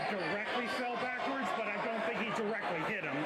directly fell backwards, but I don't think he directly hit him.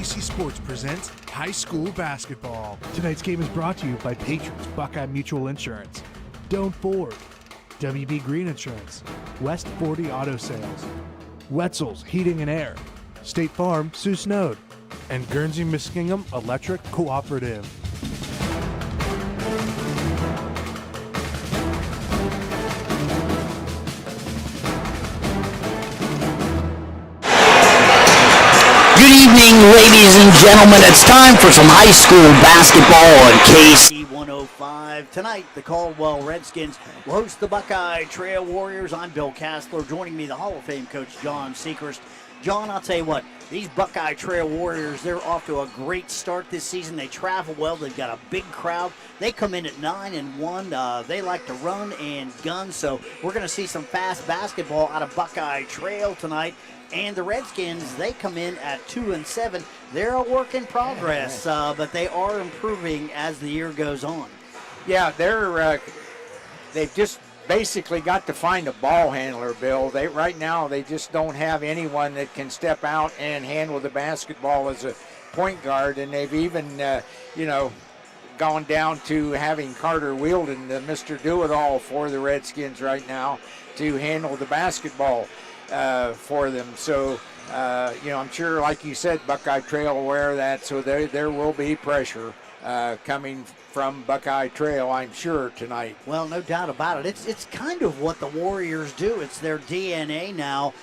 NBC Sports presents high school basketball. Tonight's game is brought to you by Patriots Buckeye Mutual Insurance, Doan Ford, WB Green Insurance, West 40 Auto Sales, Wetzel's Heating and Air, State Farm Sioux Snowed, and Guernsey Muskingum Electric Cooperative. Good evening, ladies and gentlemen. It's time for some high school basketball on KC 105. Tonight, the Caldwell Redskins will host the Buckeye Trail Warriors. I'm Bill Castler. Joining me, the Hall of Fame coach, John Seacrest. John, I'll tell you what, these Buckeye Trail Warriors, they're off to a great start this season. They travel well. They've got a big crowd. They come in at 9-1. They like to run and gun, so we're going to see some fast basketball out of Buckeye Trail tonight. And the Redskins, they come in at 2-7. They're a work in progress, but they are improving as the year goes on. Yeah, they've just basically got to find a ball handler, Bill. Right now they just don't have anyone that can step out and handle the basketball as a point guard, and they've even gone down to having Carter Wielden, the Mr. Do-It-All for the Redskins right now, to handle the basketball for them. So I'm sure, like you said, Buckeye Trail aware of that, so there will be pressure coming from Buckeye Trail, I'm sure, tonight. Well, no doubt about it. It's kind of what the Warriors do. It's their DNA now.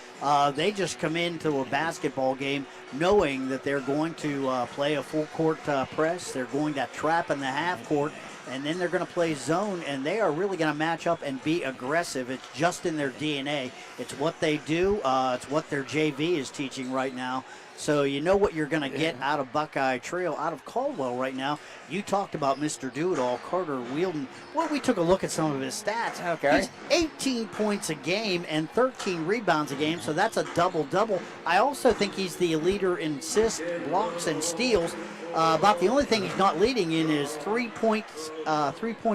They just come into a basketball game knowing that they're going to play a full court press. They're going to trap in the half court, and then they're going to play zone, and they are really going to match up and be aggressive. It's just in their DNA. It's what they do. It's what their JV is teaching right now. So you know what you're going to get out of Buckeye Trail, out of Caldwell right now. You talked about Mr. Do-It-All, Carter Wielden. Well, we took a look at some of his stats. Okay. He's 18 points a game and 13 rebounds a game, so that's a double-double. I also think he's the leader in assists, blocks, and steals. About the only thing he's not leading in is three-point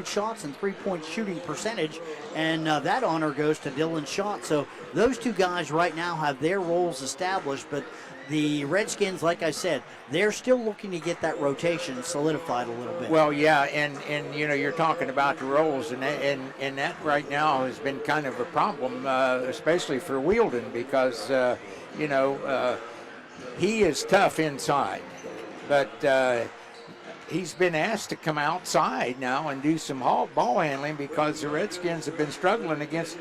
shots and three-point shooting percentage, and that honor goes to Dylan Schott. So those two guys right now have their roles established, but the Redskins, like I said, they're still looking to get that rotation solidified a little bit. Well, yeah, and you're talking about the roles, and that right now has been kind of a problem, especially for Wielden, because he is tough inside, but he's been asked to come outside now and do some ball handling because the Redskins have been struggling against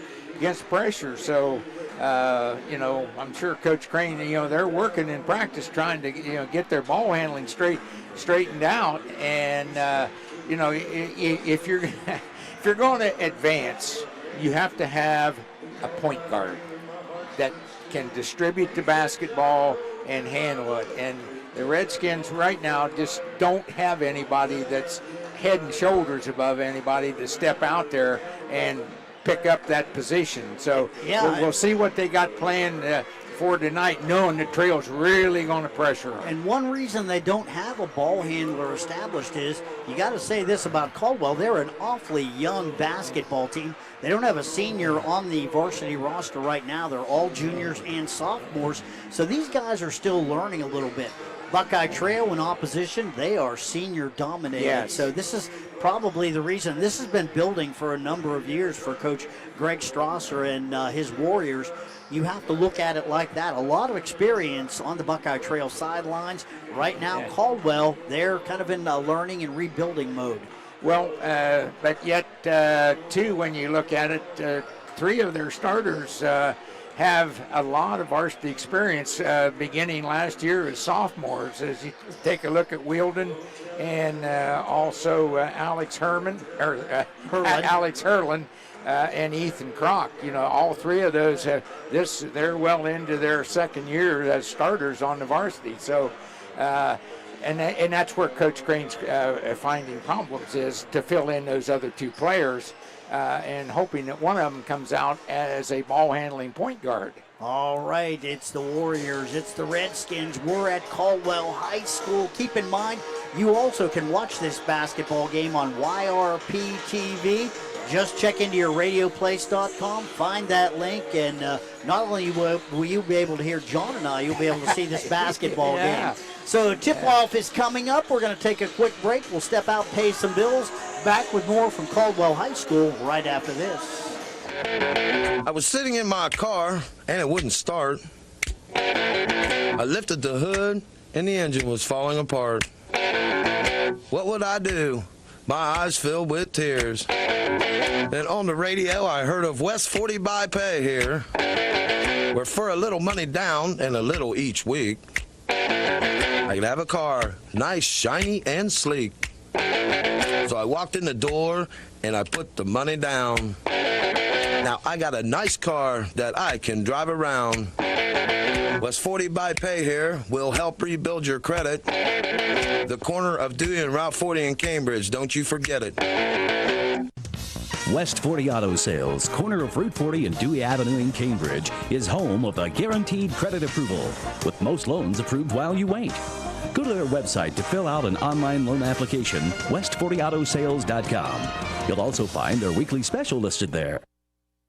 pressure. So I'm sure Coach Crane, they're working in practice trying to get their ball handling straightened out. And if you're going to advance, you have to have a point guard that can distribute the basketball and handle it. And the Redskins right now just don't have anybody that's head and shoulders above anybody to step out there and pick up that position. So we'll see what they got planned for tonight, knowing the Trail's really going to pressure them. And one reason they don't have a ball handler established is, you got to say this about Caldwell, they're an awfully young basketball team. They don't have a senior on the varsity roster right now. They're all juniors and sophomores. So these guys are still learning a little bit. Buckeye Trail in opposition, they are senior dominated. Yes. So this is probably the reason. This has been building for a number of years for Coach Greg Strasser and his Warriors. You have to look at it like that. A lot of experience on the Buckeye Trail sidelines. Right now, Caldwell, they're kind of in learning and rebuilding mode. Well, but yet, too, when you look at it, three of their starters have a lot of varsity experience beginning last year as sophomores. As you take a look at Wielden and also Alex Herman, Alex Hurlin, and Ethan Kroc. All three of those they're well into their second year as starters on the varsity. So, and that's where Coach Crane's finding problems, is to fill in those other two players. And hoping that one of them comes out as a ball-handling point guard. All right, it's the Warriors, it's the Redskins. We're at Caldwell High School. Keep in mind, you also can watch this basketball game on YRP TV. Just check into your radioplace.com, find that link, and not only will you be able to hear John and I, you'll be able to see this basketball game. So tip-off is coming up. We're going to take a quick break. We'll step out, pay some bills. Back with more from Caldwell High School right after this. I was sitting in my car, and it wouldn't start. I lifted the hood, and the engine was falling apart. What would I do? My eyes filled with tears. Then on the radio, I heard of West 40 by Pay here, where for a little money down and a little each week, I could have a car, nice, shiny, and sleek. So I walked in the door, and I put the money down. Now I got a nice car that I can drive around. West 40 by Pay here will help rebuild your credit. The corner of Dewey and Route 40 in Cambridge, don't you forget it. West 40 Auto Sales, corner of Route 40 and Dewey Avenue in Cambridge, is home of the guaranteed credit approval, with most loans approved while you wait. Go to their website to fill out an online loan application, west40autosales.com. You'll also find their weekly special listed there.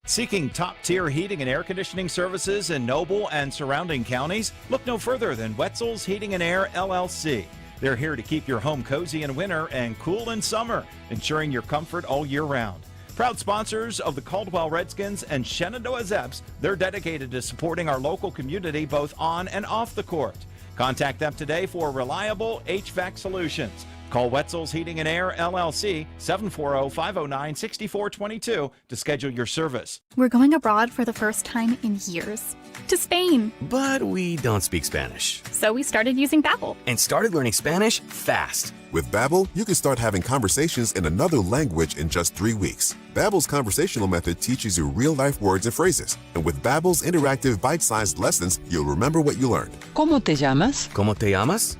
Seeking top-tier heating and air conditioning services in Noble and surrounding counties? Look no further than Wetzel's Heating and Air, LLC. They're here to keep your home cozy in winter and cool in summer, ensuring your comfort all year round. Proud sponsors of the Caldwell Redskins and Shenandoah Zeps, they're dedicated to supporting our local community both on and off the court. Contact them today for reliable HVAC solutions. Call Wetzel's Heating and Air, LLC, 740-509-6422 to schedule your service. We're going abroad for the first time in years. To Spain. But we don't speak Spanish. So we started using Babbel. And started learning Spanish fast. With Babbel, you can start having conversations in another language in just 3 weeks. Babbel's conversational method teaches you real-life words and phrases. And with Babbel's interactive bite-sized lessons, you'll remember what you learned. ¿Cómo te llamas? ¿Cómo te llamas?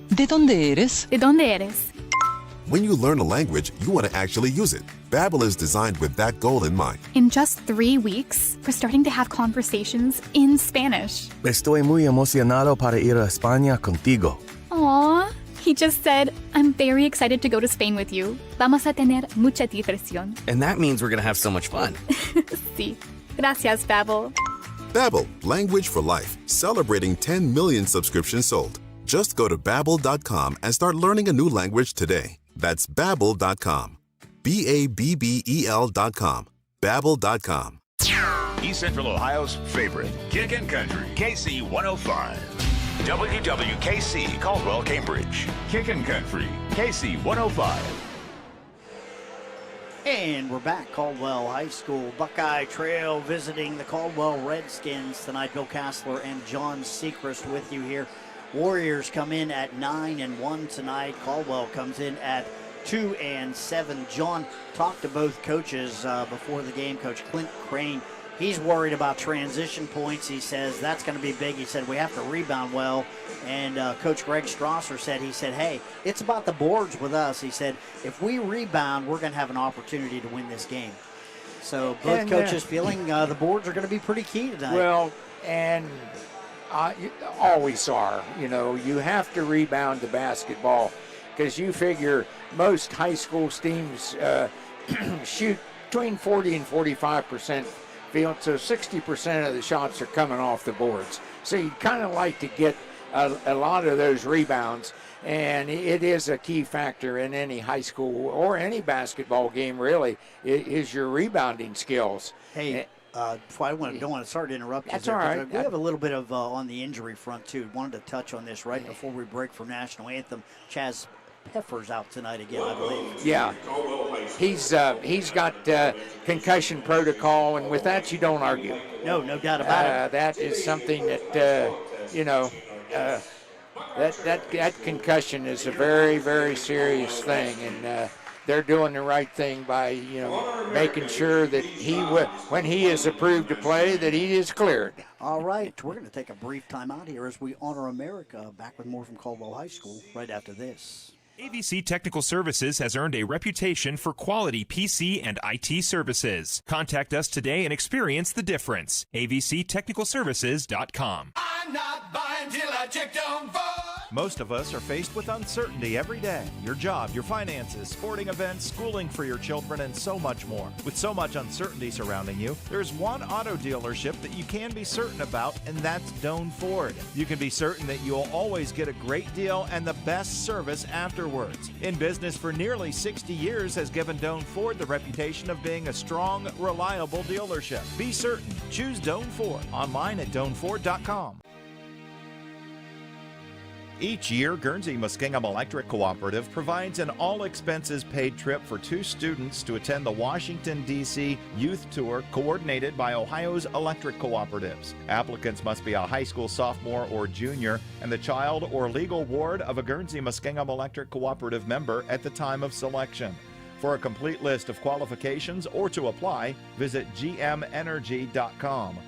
¿De dónde eres? ¿De dónde eres? When you learn a language, you want to actually use it. Babbel is designed with that goal in mind. In just 3 weeks, we're starting to have conversations in Spanish. Estoy muy emocionado para ir a España contigo. Aww. He just said, I'm very excited to go to Spain with you. Vamos a tener mucha diversión. And that means we're going to have so much fun. Sí. Gracias, Babbel. Babbel, language for life. Celebrating 10 million subscriptions sold. Just go to Babbel.com and start learning a new language today. That's Babbel.com. Babbel.com. Babbel.com. East Central Ohio's favorite, Kickin' Country, KC 105. WWKC, Caldwell, Cambridge. Kickin' Country, KC 105. And we're back. Caldwell High School, Buckeye Trail visiting the Caldwell Redskins tonight. Bill Kassler and John Sechrist with you here. Warriors come in at 9-1 tonight. Caldwell comes in at 2-7. John talked to both coaches before the game. Coach Clint Crane, he's worried about transition points. He says that's going to be big. He said we have to rebound well. And Coach Greg Strasser said, hey, it's about the boards with us. He said if we rebound, we're going to have an opportunity to win this game. So both coaches feeling the boards are going to be pretty key tonight. Well, and you always are. You know, you have to rebound the basketball because you figure most high school teams shoot between 40 and 45% field, so 60% of the shots are coming off the boards. So you kind of like to get a lot of those rebounds, and it is a key factor in any high school or any basketball game, really, is your rebounding skills. Hey, before don't want to start to interrupt you. That's all right. We have a little bit of on the injury front, too. Wanted to touch on this right before we break for National Anthem. Chaz Peffer's out tonight again, I believe. Yeah, he's got concussion protocol, and with that you don't argue. No doubt about it. That is something that that concussion is a very, very serious thing, and they're doing the right thing by making sure that when he is approved to play, that he is cleared. All right, we're going to take a brief time out here as we honor America. Back with more from Caldwell High School right after this. AVC Technical Services has earned a reputation for quality PC and IT services. Contact us today and experience the difference. avctechnicalservices.com. I'm not buying till I check on voice. Most of us are faced with uncertainty every day. Your job, your finances, sporting events, schooling for your children, and so much more. With so much uncertainty surrounding you, there's one auto dealership that you can be certain about, and that's Doan Ford. You can be certain that you'll always get a great deal and the best service afterwards. In business for nearly 60 years has given Doan Ford the reputation of being a strong, reliable dealership. Be certain. Choose Doan Ford. Online at doanford.com. Each year, Guernsey Muskingum Electric Cooperative provides an all-expenses-paid trip for 2 students to attend the Washington, D.C. Youth Tour coordinated by Ohio's electric cooperatives. Applicants must be a high school sophomore or junior and the child or legal ward of a Guernsey Muskingum Electric Cooperative member at the time of selection. For a complete list of qualifications or to apply, visit gmenergy.com.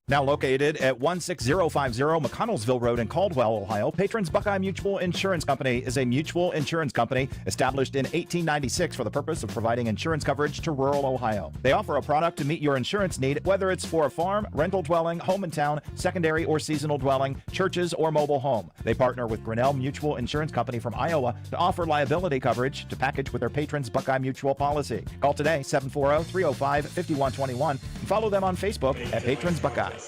Now located at 16050 McConnellsville Road in Caldwell, Ohio, Patrons Buckeye Mutual Insurance Company is a mutual insurance company established in 1896 for the purpose of providing insurance coverage to rural Ohio. They offer a product to meet your insurance need, whether it's for a farm, rental dwelling, home in town, secondary or seasonal dwelling, churches, or mobile home. They partner with Grinnell Mutual Insurance Company from Iowa to offer liability coverage to package with their Patrons Buckeye Mutual policy. Call today, 740-305-5121, and follow them on Facebook at Patrons Buckeye.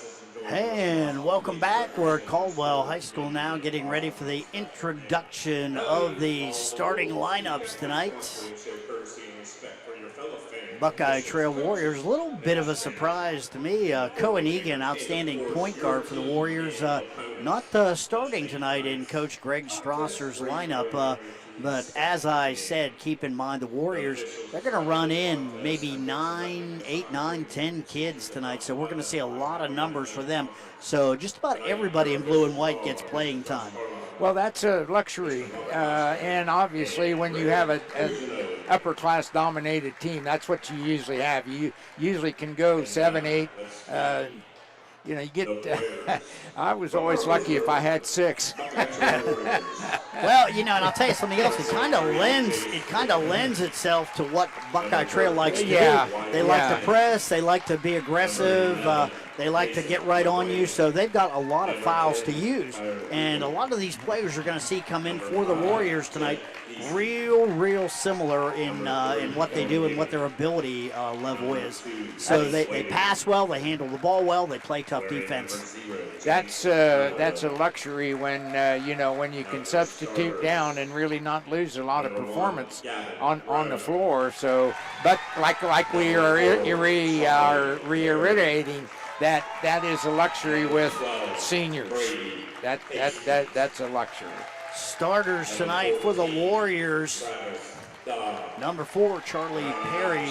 And welcome back. We're at Caldwell High School now, getting ready for the introduction of the starting lineups tonight. Buckeye Trail Warriors, a little bit of a surprise to me. Cohen Egan, outstanding point guard for the Warriors, not starting tonight in Coach Greg Strasser's lineup. But as I said, keep in mind the Warriors, they're going to run in maybe 8, 9, 10 kids tonight. So we're going to see a lot of numbers for them. So just about everybody in blue and white gets playing time. Well, that's a luxury. And obviously when you have an upper-class dominated team, that's what you usually have. You usually can go 7, 8. You know, you get, I was always lucky if I had 6. Well, you know, and I'll tell you something else. It kind of lends itself to what Buckeye Trail likes to do. They like to press. They like to be aggressive. They like to get right on you. So they've got a lot of fouls to use. And a lot of these players you're going to see come in for the Warriors tonight, real similar in what they do and what their ability level is. So they pass well, they handle the ball well, they play tough defense. That's a luxury when you know, when you can substitute down and really not lose a lot of performance on the floor. So, but like we are reiterating, that is a luxury with seniors. That's a luxury. Starters tonight for the Warriors. Number 4, Charlie Perry.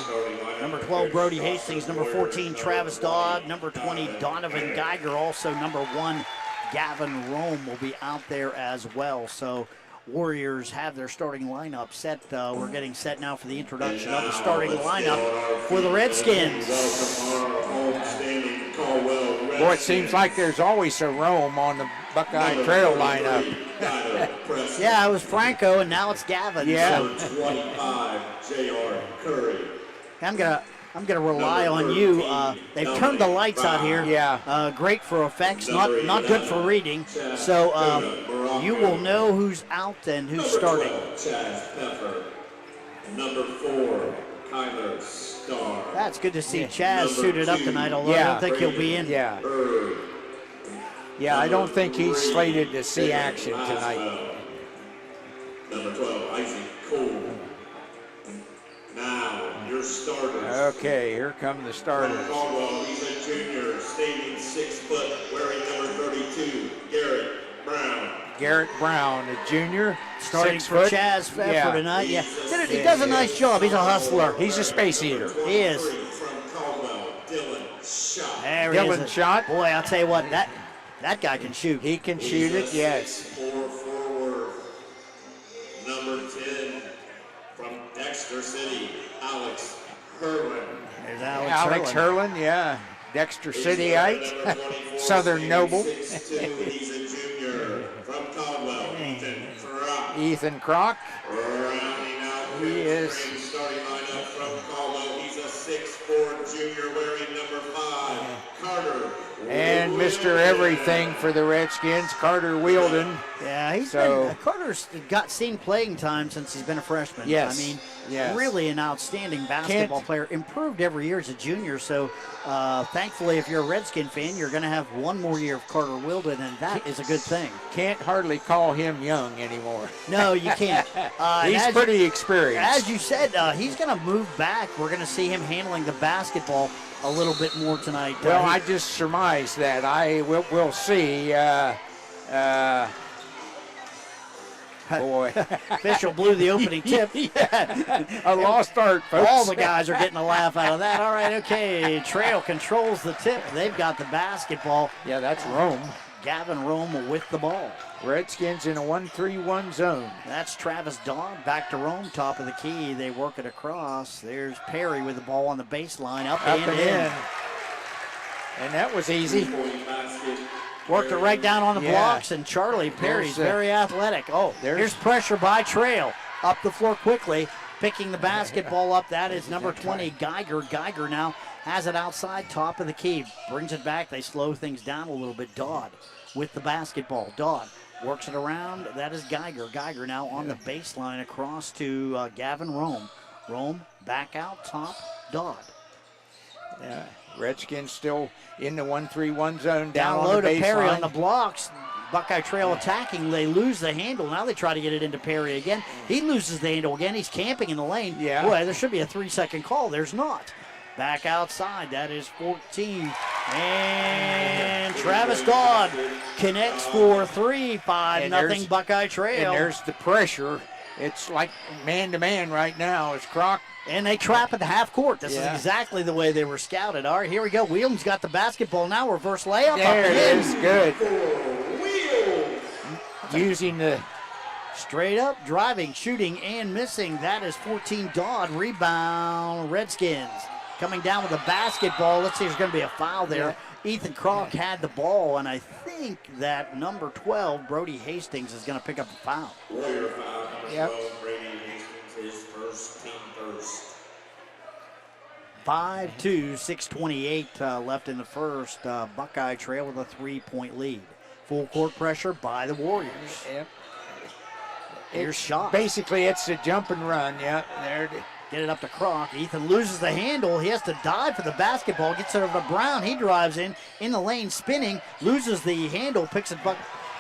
Number 12, Brody Hastings. Number 14, Travis Dodd. Number 20, Donovan Geiger. Also, number 1, Gavin Rome will be out there as well. So Warriors have their starting lineup set. We're getting set now for the introduction of the starting lineup for the Redskins. Boy, it seems like there's always a Rome on the Buckeye Trail lineup. Yeah, it was Franco, and now it's Gavin. Yeah. So. I'm gonna rely on you. They've turned the lights out here. Yeah. Great for effects, not good for reading. So you will know who's out and who's starting. Number 4, Kyler Starr. That's good to see Chaz suited up tonight, although I don't think he'll be in. Yeah, I don't think he's slated to see action tonight. Number 12, Isaac Cole. Now, your starters. Okay, here come the starters. From Caldwell, he's a junior, standing 6 foot, wearing number 32, Garrett Brown. Garrett Brown, a junior, starting 6 for foot. Chaz Pfeffer tonight. Yeah, he does a nice job. He's a hustler. He's a space eater. He is. From Caldwell, Dylan Schott. Dylan Schott. Boy, I'll tell you what, that guy can shoot. He can shoot it, yes. 4 forward. Number 10, from Dexter City, Alex Herlin. There's Alex Herlin, yeah. Dexter Cityite, Southern Noble. He's a junior from Caldwell, Ethan Kroc. Rounding out he is. Starting lineup from Caldwell, he's a 6'4" junior wearing number 5, Carter. And been Mr. Everything for the Redskins, Carter Wielden. Yeah, Carter's seen playing time since he's been a freshman. Yes. I mean, yes. really an outstanding basketball player. Improved every year as a junior. So, thankfully, if you're a Redskin fan, you're going to have one more year of Carter Wielden, and that is a good thing. Can't hardly call him young anymore. No, you can't. He's pretty experienced. As you said, he's going to move back. We're going to see him handling the basketball a little bit more tonight. Well, I just surmise that. We'll see. Boy. Official blew the opening tip. A lost start, folks. All the guys are getting a laugh out of that. All right, okay. Trail controls the tip. They've got the basketball. Yeah, that's Rome. Gavin Rome with the ball. Redskins in a 1-3-1 zone. That's Travis Dodd back to Rome, top of the key. They work it across. There's Perry with the ball on the baseline. Up and in. And that was easy. Worked it right down on the blocks, and Charlie Perry's very athletic. Oh, here's pressure by Trail. Up the floor quickly, picking the basketball up. That is number 20, Geiger. Geiger now has it outside, top of the key. Brings it back. They slow things down a little bit. Dodd with the basketball. Dodd works it around. That is Geiger. Geiger now on the baseline across to Gavin Rome. Rome back out top. Dodd. Yeah. Redskins still in the 1-3-1 zone Down on low the to Perry baseline. on the blocks. Buckeye Trail attacking. They lose the handle. Now they try to get it into Perry again. He loses the handle again. He's camping in the lane. Yeah. Boy, there should be a 3-second call. There's not. Back outside. That is 14. And Travis Dodd connects for 3. 5-0 Buckeye Trail. And there's the pressure. It's like man-to-man right now. It's Croc. And they trap at the half court. This is exactly the way they were scouted. All right, here we go. Wheelan's got the basketball now. Reverse layup. There up it and is. in. Good. Using the straight up, driving, shooting, and missing. That is 14 Dodd. Rebound, Redskins. Coming down with a basketball. Let's see, there's going to be a foul there. Ethan Croc had the ball, and I think that number 12, Brody Hastings, is going to pick up the foul. Warrior foul, number 12, Brady Hastings, his first, team first. 5-2, 6:28 left in the first. Buckeye Trail with a 3-point lead. Full court pressure by the Warriors. Yep. Here's shot. Basically, it's a jump and run. Yeah, there it is. Get it up to Croc. Ethan loses the handle. He has to dive for the basketball. Gets it over to Brown. He drives in the lane, spinning. Loses the handle. Picks it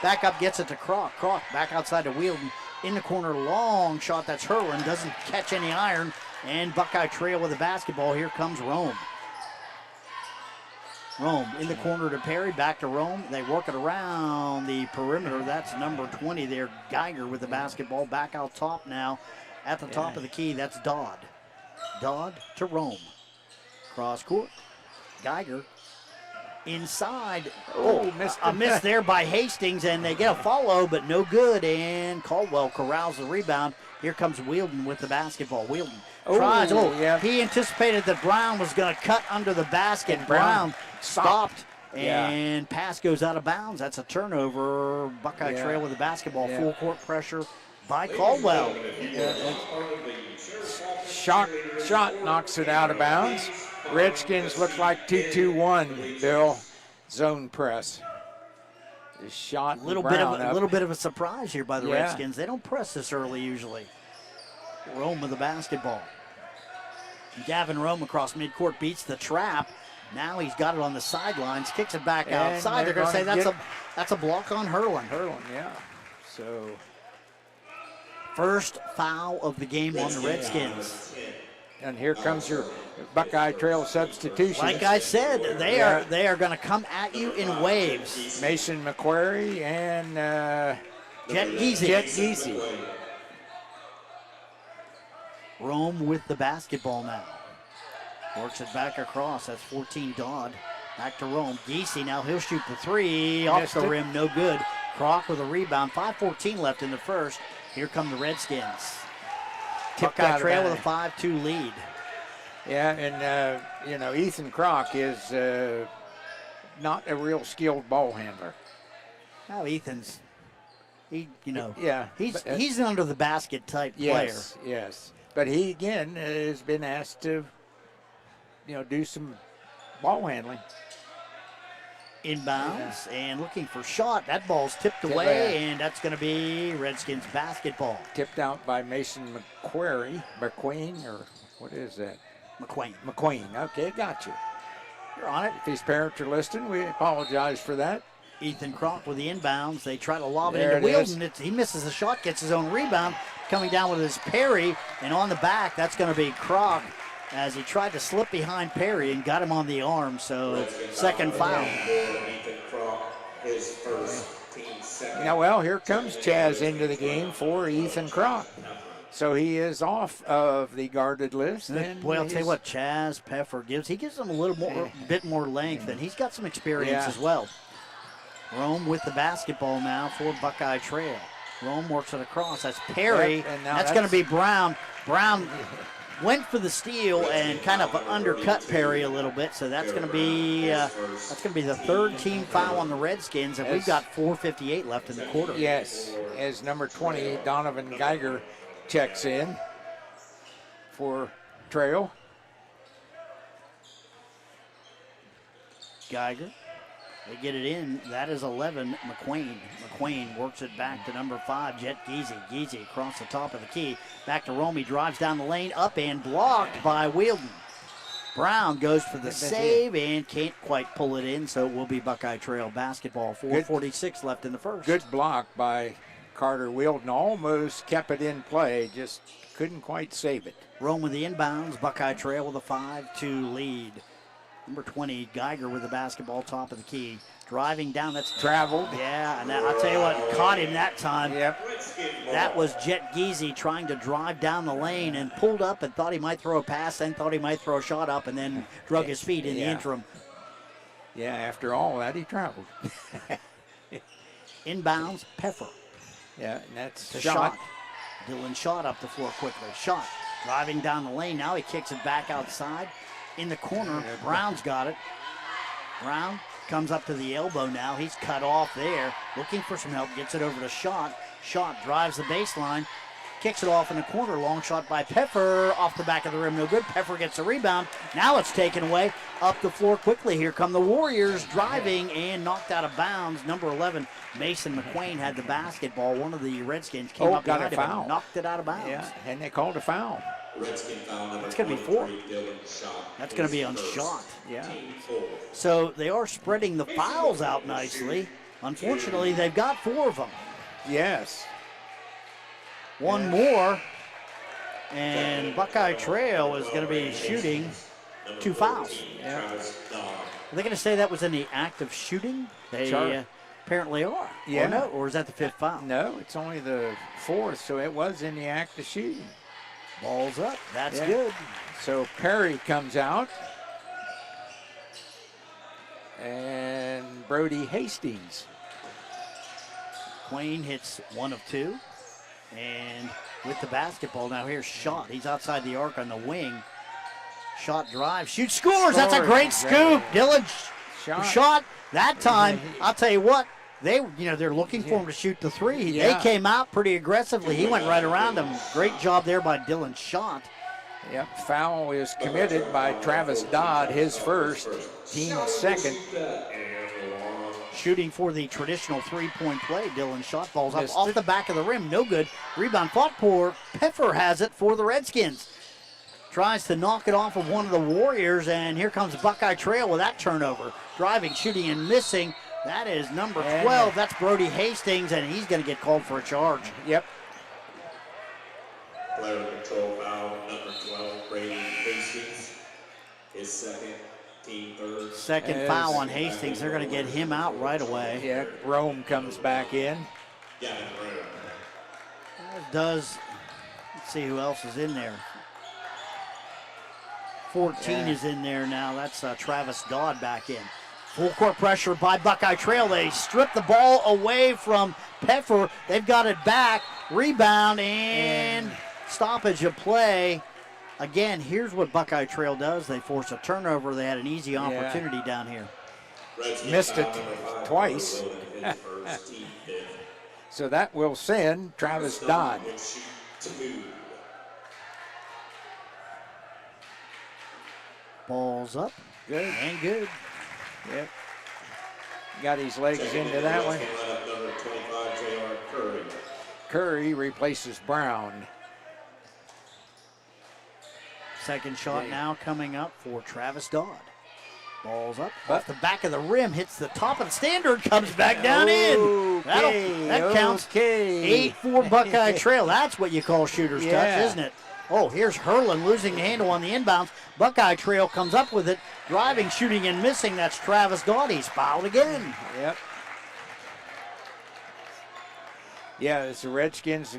back up. Gets it to Croc. Croc back outside to Wielden. In the corner, long shot. That's Hurlin. Doesn't catch any iron. And Buckeye Trail with the basketball. Here comes Rome. Rome in the corner to Perry. Back to Rome. They work it around the perimeter. That's number 20 there. Geiger with the basketball. Back out top now. At the top of the key, that's Dodd. Dodd to Rome. Cross court. Geiger inside. A miss there by Hastings, and they get a follow, but no good. And Caldwell corrals the rebound. Here comes Wielden with the basketball. Wielden tries. He anticipated that Brown was going to cut under the basket. And Brown stopped. And pass goes out of bounds. That's a turnover. Buckeye Trail with the basketball. Full court pressure by Caldwell. Shot knocks it out of bounds. Redskins look like 2-2-1, Bill. Zone press. The shot. A little bit of a surprise here by the Redskins. They don't press this early usually. Rome with the basketball. Gavin Rome across midcourt beats the trap. Now he's got it on the sidelines, kicks it back outside. They're going to say that's a block on Hurlin. So first foul of the game on the Redskins. And here comes your Buckeye Trail substitution. Like I said, they are going to come at you in waves. Mason McQuarrie and Jet Geesey. Rome with the basketball now. Works it back across. That's 14 Dodd. Back to Rome. Geesey now, he'll shoot the three. Off the rim, no good. Croc with a rebound. 5:14 left in the first. Here come the Redskins. Buckeye Trail with a 5-2 lead. Yeah, and Ethan Croc is not a real skilled ball handler. Now Ethan's, he's he's under the basket type player. Yes. But he again has been asked to, do some ball handling. Inbounds and looking for shot. That ball's tipped away, and that's going to be Redskins basketball. Tipped out by Mason McQueen, or what is that? McQueen. Okay, got you. You're on it. If his parents are listening, we apologize for that. Ethan Kroc with the inbounds. They try to lob it There into it is. Wielden. He misses the shot, gets his own rebound. Coming down with his Perry, and on the back, that's going to be Kroc as he tried to slip behind Perry and got him on the arm. So second foul. Ethan Kroc, his first, team second. Now, well, here comes Chaz into the game for Ethan Kroc. So he is off of the guarded list. And Boy, I'll tell you what, Chaz Peffer gives him a little more, bit more length, and he's got some experience as well. Rome with the basketball now for Buckeye Trail. Rome works it across. That's Perry. Yep, and now that's going to be Brown. Brown went for the steal and kind of undercut Perry a little bit. So that's going to be the third team foul on the Redskins, and we've got 4:58 left in the quarter. Yes, as number 20, Donovan Geiger checks in for Trail. Geiger. They get it in. That is 11, McQueen. McQueen works it back to number 5, Jet Geezy. Geezy across the top of the key. Back to Romy, drives down the lane, up and blocked by Wielden. Brown goes for the save and can't quite pull it in, so it will be Buckeye Trail basketball. 4:46 left in the first. Good block by Carter Wielden. Almost kept it in play, just couldn't quite save it. Rome with the inbounds. Buckeye Trail with a 5-2 lead. Number 20, Geiger with the basketball, top of the key. Driving down, that's traveled. Yeah, and I'll tell you what, caught him that time. Yep. That was Jet Geezy trying to drive down the lane and pulled up and thought he might throw a pass, then thought he might throw a shot up, and then drug his feet in the interim. Yeah, after all that, he traveled. Inbounds, Peffer. Yeah, and that's The shot. Dylan Shot up the floor quickly. Shot. Driving down the lane. Now he kicks it back outside. In the corner, Brown's got it. Brown comes up to the elbow now. He's cut off there. Looking for some help. Gets it over to Shot. Shot drives the baseline. Kicks it off in the corner. Long shot by Peffer. Off the back of the rim. No good. Peffer gets a rebound. Now it's taken away. Up the floor quickly. Here come the Warriors driving and knocked out of bounds. Number 11, Mason McQueen had the basketball. One of the Redskins came up got behind a him foul. and knocked it out of bounds. Yeah, and they called a foul. Redskin foul number It's going to be 4. 23, Dylan Shot. That's going to be on Shot. Yeah. Team 4. So they are spreading the fouls out nicely. Unfortunately, they've got 4 of them. Yes. One more, and Buckeye Trail is going to be shooting 2 fouls. Yeah. Are they going to say that was in the act of shooting? They Sure. apparently are. Yeah. Or no, or is that the 5th foul? No, it's only the 4th, so it was in the act of shooting. Ball's up. That's Yeah. good. So Perry comes out. And Brody Hastings. Queen hits 1 of 2. And with the basketball now, here's Shot. He's outside the arc on the wing. Shot drive, shoots, scores. That's a great scoop. Dylan Shot that time. I'll tell you what, they're looking for him to shoot the 3. Yeah. They came out pretty aggressively. He went right around him. Great job there by Dylan Shot. Yep, foul is committed by Travis Dodd, his first, team second. Shooting for the traditional 3-point play. Dylan Shot balls up Missed off it. the back of the rim. No good. Rebound fought for. Peffer has it for the Redskins. Tries to knock it off of one of the Warriors, and here comes Buckeye Trail with that turnover. Driving, shooting, and missing. That is number 12. That's Brody Hastings, and he's going to get called for a charge. Yep. Player control foul number 12, Brady Hastings. His second, team 3rd. Second foul on Hastings. They're going to get him out right away. Yeah, Rome comes back in. Gavin Rome. Let's see who else is in there. 14 is in there now. That's Travis Dodd back in. Full court pressure by Buckeye Trail. They strip the ball away from Peffer. They've got it back. Rebound and stoppage of play. Again, here's what Buckeye Trail does. They force a turnover. They had an easy opportunity down here. Missed it twice. So that will send Travis Dodd. Ball's up. Good. And good. Yep. got his legs into that one. Number 25, J.R. Curry. Curry replaces Brown. Second shot now coming up for Travis Dodd. Ball's up, off the back of the rim, hits the top of the standard, comes back down in. That counts. 8-4 Buckeye Trail. That's what you call shooter's touch, isn't it? Oh, here's Hurlin losing the handle on the inbounds. Buckeye Trail comes up with it, driving, shooting, and missing. That's Travis Dodd. He's fouled again. Yep. Yeah, it's the Redskins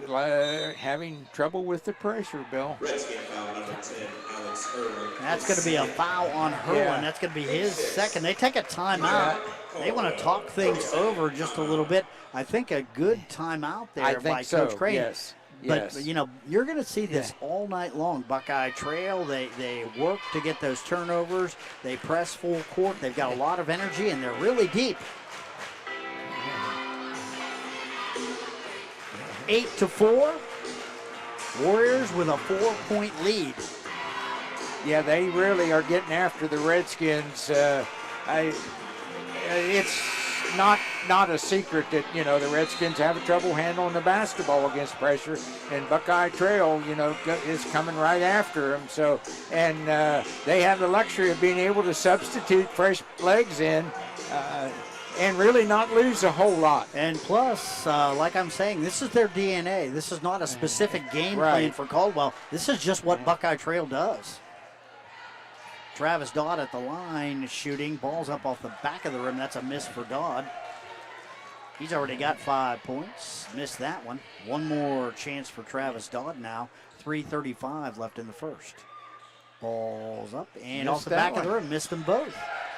having trouble with the pressure, Bill. Redskin foul number 10, Alex Hurlin. That's going to be a foul on Hurlin. Yeah. That's going to be his second. They take a timeout. They want to talk things over just a little bit. I think a good timeout there by Coach Crane. Yes. But, you know, you're going to see this all night long. Buckeye Trail, they work to get those turnovers. They press full court. They've got a lot of energy, and they're really deep. 8-4. Warriors with a 4-point lead. Yeah, they really are getting after the Redskins. It's not a secret that, you know, the Redskins have trouble handling the basketball against pressure, and Buckeye Trail, you know, is coming right after them. So, and they have the luxury of being able to substitute fresh legs in and really not lose a whole lot. And plus, like I'm saying, this is their DNA. This is not a specific game plan for Caldwell. This is just what Buckeye Trail does. Travis Dodd at the line shooting. Ball's up off the back of the rim. That's a miss for Dodd. He's already got 5 points. Missed that one. One more chance for Travis Dodd now. 3:35 left in the first. Ball's up and off the back of the rim. Missed them both.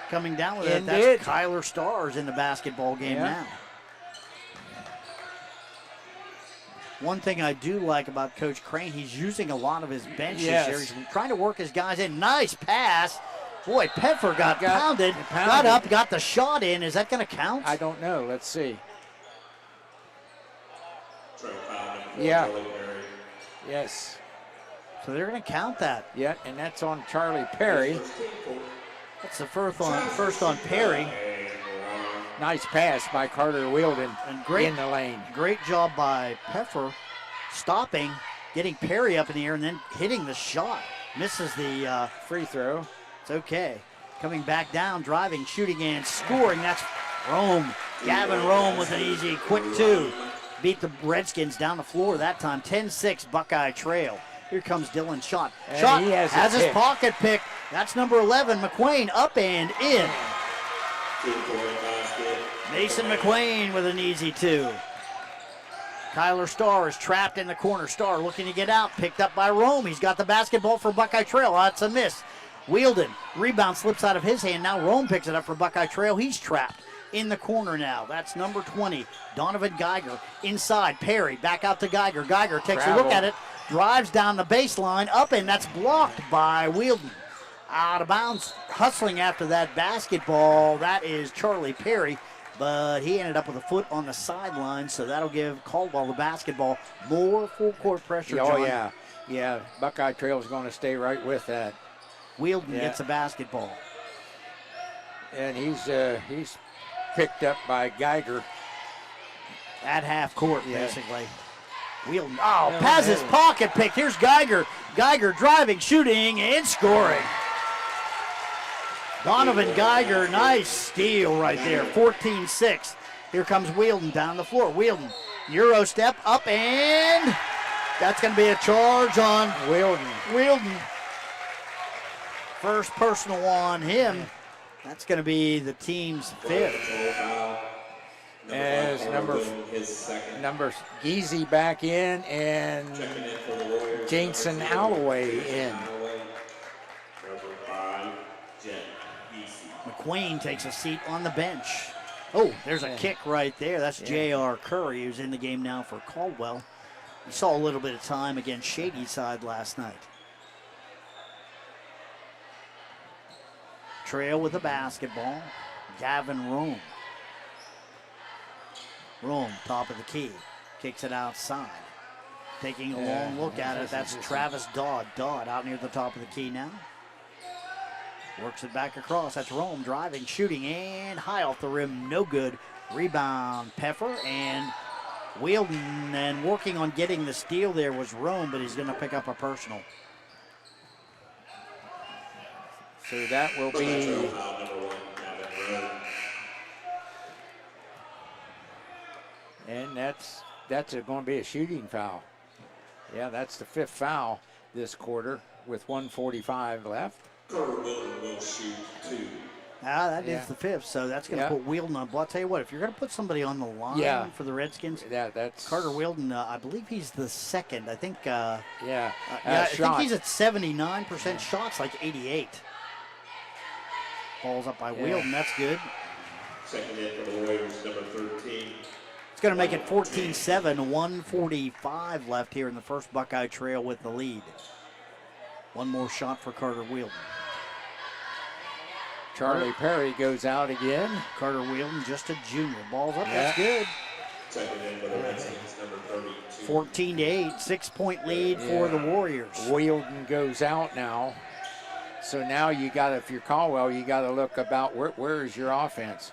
Coming down with it. That's Kyler Stars in the basketball game now. One thing I do like about Coach Crane, he's using a lot of his benches here. He's trying to work his guys in. Nice pass. Boy, Peffer got pounded. Got up, got the shot in. Is that going to count? I don't know. Let's see. Yeah. Yes. So they're going to count that. Yeah, and that's on Charlie Perry. That's the first on Perry. Nice pass by Carter Wielden in the lane. Great job by Peffer, stopping, getting Perry up in the air, and then hitting the shot. Misses the free throw. It's okay. Coming back down, driving, shooting, and scoring. That's Rome. Gavin Rome with an easy, quick two. Beat the Redskins down the floor that time. 10-6 Buckeye Trail. Here comes Dylan Schott. Schott has his pocket pick. That's number 11, McQuain, up and in. Mason McQuain with an easy two. Kyler Starr is trapped in the corner. Starr looking to get out, picked up by Rome. He's got the basketball for Buckeye Trail. That's a miss. Wielden, rebound slips out of his hand. Now Rome picks it up for Buckeye Trail. He's trapped in the corner now. That's number 20, Donovan Geiger. Inside, Perry, back out to Geiger. Geiger takes a look at it, drives down the baseline, up, and that's blocked by Wielden. Out of bounds, hustling after that basketball. That is Charlie Perry, but he ended up with a foot on the sideline, so that'll give Caldwell the basketball. More full court pressure, John. Oh, yeah. Buckeye Trail is going to stay right with that. Wielden gets a basketball. And he's picked up by Geiger. At half court, basically. Wielden, Paz's pocket pick. Here's Geiger. Geiger driving, shooting, and scoring. Donovan Geiger, nice steal right there. 14-6. Here comes Wielden down the floor. Wielden, Euro step up, and that's going to be a charge on Wielden. First personal on him. That's going to be the team's fifth. As number Geezy back in, and Jason Alloway in. McQuain takes a seat on the bench. Oh, there's a kick right there. That's J.R. Curry, who's in the game now for Caldwell. He saw a little bit of time against Shadyside last night. Trail with the basketball. Gavin Rome. Rome, top of the key. Kicks it outside. Taking a long look at it. That's Travis Dodd. Dodd out near the top of the key now. Works it back across. That's Rome driving, shooting, and high off the rim. No good. Rebound, Peffer, and Wielden. And working on getting the steal there was Rome, but he's going to pick up a personal. So that will be... And that's going to be a shooting foul. Yeah, that's the 5th foul this quarter with 1:45 left. Caldwell will shoot 2. That is the 5th, so that's going to put Wielden on. Well, I'll tell you what, if you're going to put somebody on the line for the Redskins, that's Carter Wielden. I believe he's the 2nd. I think. I shot. think he's at 79% shots, like 88. Balls up by Wielden. That's good. Second in for the Warriors, number 13. It's going to make it 14-7, 1:45 left here in the first. Buckeye Trail with the lead. One more shot for Carter Wielden. Charlie Perry goes out again. Carter Wielden, just a junior. Balls up, that's good. Second in for the Redskins, number 32. 14-8, 6-point lead for the Warriors. Wielden goes out now. So now you got, if you're Caldwell, you got to look about where is your offense.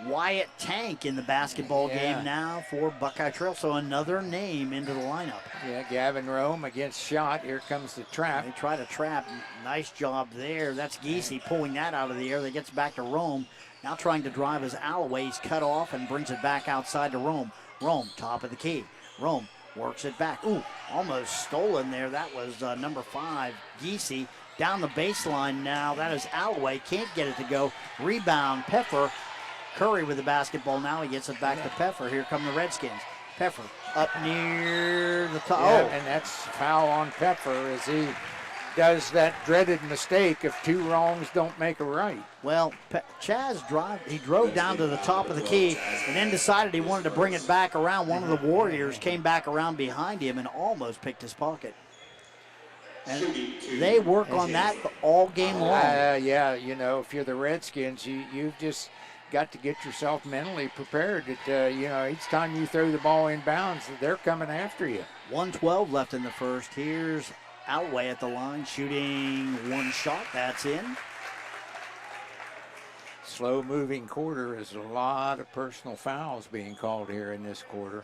Wyatt Tank in the basketball game now for Buckeye Trail. So another name into the lineup. Yeah, Gavin Rome against Shot. Here comes the trap. They try to trap. Nice job there. That's Giese pulling that out of the air. That gets back to Rome. Now trying to drive his Alloway. He's cut off and brings it back outside to Rome. Rome, top of the key. Rome works it back. Ooh, almost stolen there. That was number 5, Giese. Down the baseline now. That is Alloway. Can't get it to go. Rebound, Peffer. Curry with the basketball now. He gets it back to Peffer. Here come the Redskins. Peffer up near the top. And that's foul on Peffer as he does that dreaded mistake if 2 wrongs don't make a right. Well, Chaz drove down to the top of the key and then decided he wanted to bring it back around. One of the Warriors came back around behind him and almost picked his pocket. And they work on that all game long. Yeah, you know, if you're the Redskins, you've just got to get yourself mentally prepared that, you know, each time you throw the ball in bounds, they're coming after you. 1:12 left in the first. Here's Alloway at the line, shooting 1 shot. That's in. Slow-moving quarter is a lot of personal fouls being called here in this quarter.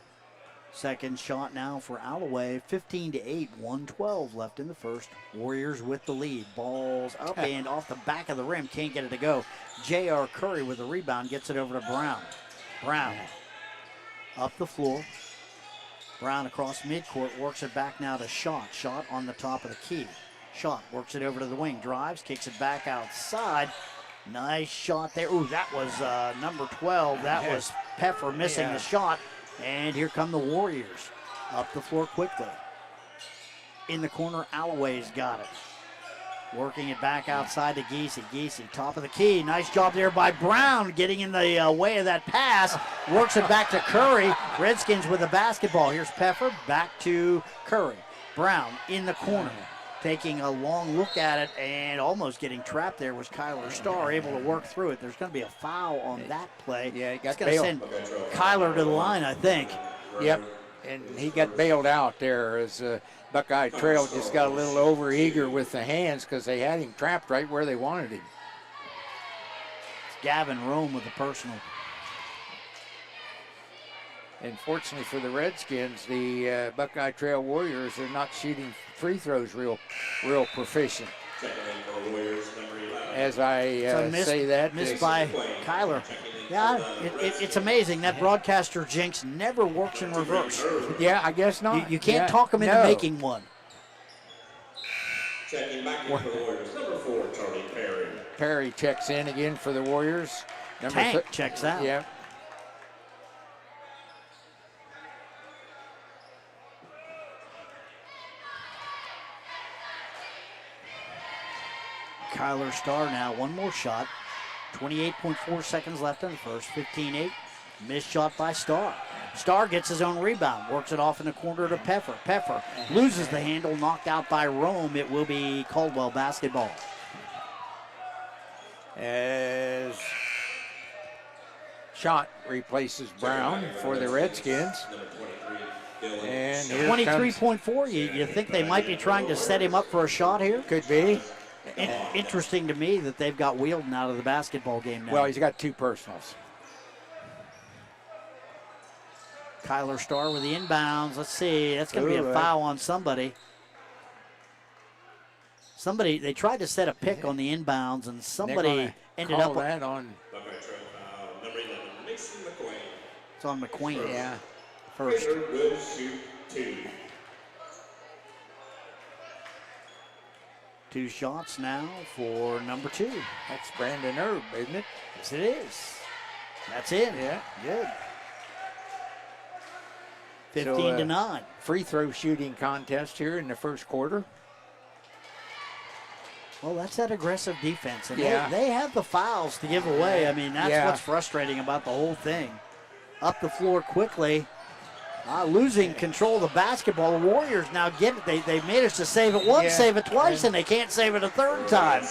Second shot now for Alloway. 15-8, 1:12 left in the first. Warriors with the lead. Balls up and off the back of the rim. Can't get it to go. J.R. Curry with the rebound. Gets it over to Brown. Brown up the floor. Brown across midcourt. Works it back now to Shot. Shot on the top of the key. Shot works it over to the wing. Drives. Kicks it back outside. Nice shot there. Ooh, that was number 12. That was Peffer missing the shot. And here come the Warriors. Up the floor quickly. In the corner, Alloway's got it. Working it back outside to Giese. Giese, top of the key. Nice job there by Brown, getting in the way of that pass. Works it back to Curry. Redskins with the basketball. Here's Peffer, back to Curry. Brown in the corner. Taking a long look at it and almost getting trapped there was Kyler Starr, able to work through it. There's going to be a foul on that play. Yeah, he got going to send Kyler to the line, I think. Yep, and he got bailed out there as Buckeye Trail just got a little over-eager with the hands because they had him trapped right where they wanted him. It's Gavin Rome with the personal. And fortunately for the Redskins, the Buckeye Trail Warriors are not shooting free throws real proficient. As I say that. Missed by Kyler. Yeah, it's amazing. That broadcaster jinx never works in reverse. Yeah, I guess not. You can't talk them into making one. Checking back in for the Warriors, number 4, Charlie Perry. Perry checks in again for the Warriors. Tank checks out. Yeah. Kyler Starr now, one more shot. 28.4 seconds left in the first. 15-8. Missed shot by Starr. Starr gets his own rebound. Works it off in the corner to Peffer. Peffer loses the handle. Knocked out by Rome. It will be Caldwell basketball. As Shot replaces Brown for the Redskins. And 23.4. You think they might be trying to set him up for a shot here? Could be. Interesting to me that they've got Wheeldon out of the basketball game now. Well, he's got 2 personals. Kyler Starr with the inbounds. Let's see. That's going to be a foul on somebody. They tried to set a pick on the inbounds, and somebody ended up. That on. Buckeye Trail foul, number 11, Mason McQueen. It's on McQueen. Yeah. First. Baker will shoot 2. 2 shots now for number 2. That's Brandon Erb, isn't it? Yes, it is. That's in. Yeah. Good. 15 to 9. Free throw shooting contest here in the first quarter. Well, that's that aggressive defense. And Yeah. they have the fouls to give away. I mean, that's what's frustrating about the whole thing. Up the floor quickly. Losing control of the basketball. The Warriors now get it. They managed to save it once, save it twice, and they can't save it a third time.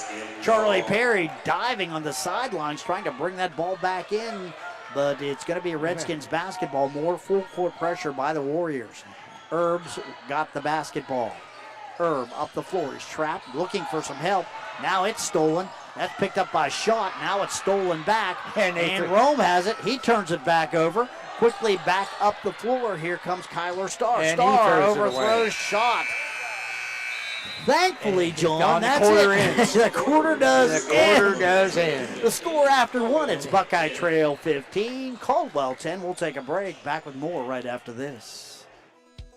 Charlie Perry diving on the sidelines, trying to bring that ball back in, but it's going to be a Redskins basketball. More full court pressure by the Warriors. Herb's got the basketball. Herb up the floor. He's trapped, looking for some help. Now it's stolen. That's picked up by Schott. Now it's stolen back. And Rome has it. He turns it back over. Quickly back up the floor. Here comes Kyler Starr. And Starr he throws it away. overthrows Schott. Thankfully, John, the that's quarter it. ends. The quarter does The quarter does end. The score after 1, it's Buckeye Trail 15, Caldwell 10. We'll take a break. Back with more right after this.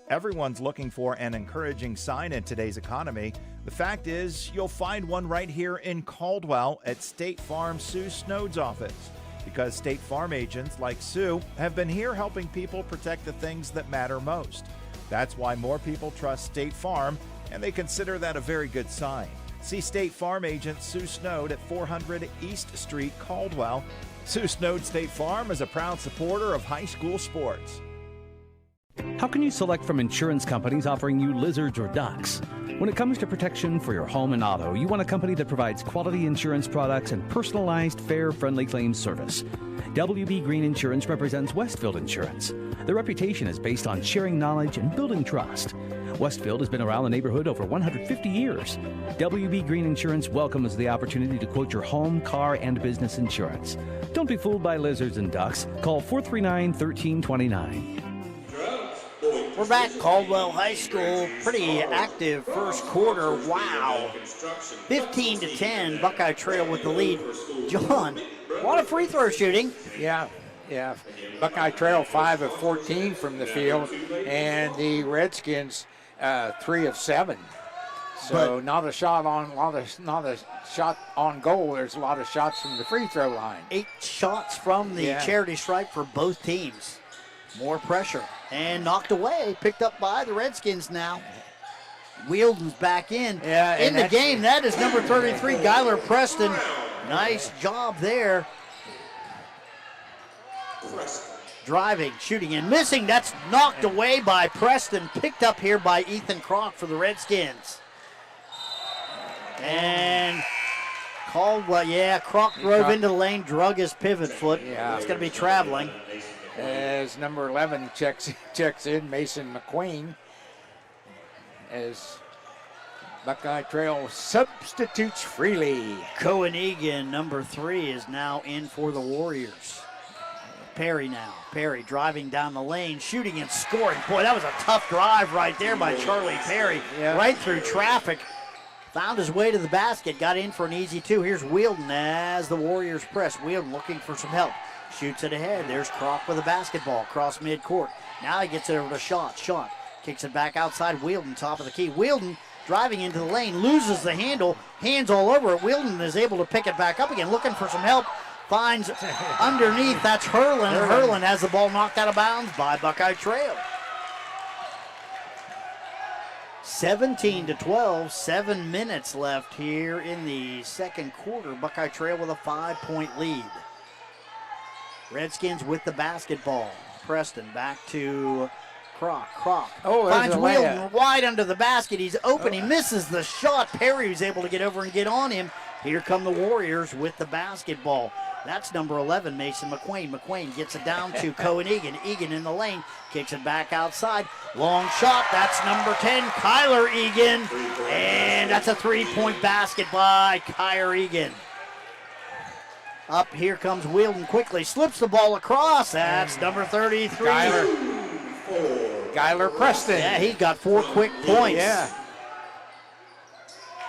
Everyone's looking for an encouraging sign in today's economy. The fact is, you'll find one right here in Caldwell at State Farm Sue Snowd's office. Because State Farm agents like Sue have been here helping people protect the things that matter most. That's why more people trust State Farm, and they consider that a very good sign. See State Farm agent Sue Snowd at 400 East Street, Caldwell. Sue Snowd State Farm is a proud supporter of high school sports. How can you select from insurance companies offering you lizards or ducks? When it comes to protection for your home and auto, you want a company that provides quality insurance products and personalized, fair, friendly claims service. WB Green Insurance represents Westfield Insurance. Their reputation is based on sharing knowledge and building trust. Westfield has been around the neighborhood over 150 years. WB Green Insurance welcomes the opportunity to quote your home, car, and business insurance. Don't be fooled by lizards and ducks. Call 439-1329. We're back, Caldwell High School. Pretty active first quarter. Wow. 15 to 10, Buckeye Trail with the lead. John, a lot of free throw shooting. Yeah. Buckeye Trail 5 of 14 from the field, and the Redskins 3 of 7. So not a shot on goal. There's a lot of shots from the free throw line. 8 shots from the charity stripe for both teams. More pressure. And knocked away, picked up by the Redskins now. Wheeldon's back in. In the game, that is number 33, Gyler Preston. Nice job there. Driving, shooting, and missing. That's knocked away by Preston. Picked up here by Ethan Kroc for the Redskins. And Caldwell, Kroc drove into the lane, drug his pivot foot. It's going to be traveling. As number 11 checks in, Mason McQueen, as Buckeye Trail substitutes freely. Cohen Egan, number 3, is now in for the Warriors. Perry now. Perry driving down the lane, shooting and scoring. Boy, that was a tough drive right there by Charlie Perry. Right through traffic. Found his way to the basket, got in for an easy 2. Here's Wheeldon as the Warriors press. Wheeldon looking for some help. Shoots it ahead. There's Kroc with the basketball across midcourt. Now he gets it over to Schott. Schott kicks it back outside. Wheeldon, top of the key. Wheeldon driving into the lane, loses the handle. Hands all over it. Wheeldon is able to pick it back up again, looking for some help. Finds underneath. That's Hurlin. Hurlin has the ball knocked out of bounds by Buckeye Trail. 17 to 12. 7 minutes left here in the second quarter. Buckeye Trail with a 5-point lead. Redskins with the basketball. Preston back to Kroc. Kroc finds Wheeldon wide under the basket. He's open. He misses the shot. Perry was able to get over and get on him. Here come the Warriors with the basketball. That's number 11, Mason McQuain. McQuain gets it down to Cohen Egan. Egan in the lane, kicks it back outside. Long shot, that's number 10, Kyler Egan. And that's a three-point basket by Kyler Egan. Up here comes Wielden quickly, slips the ball across. That's number 33. Skylar Preston. Yeah, he's got 4 quick points. Yeah.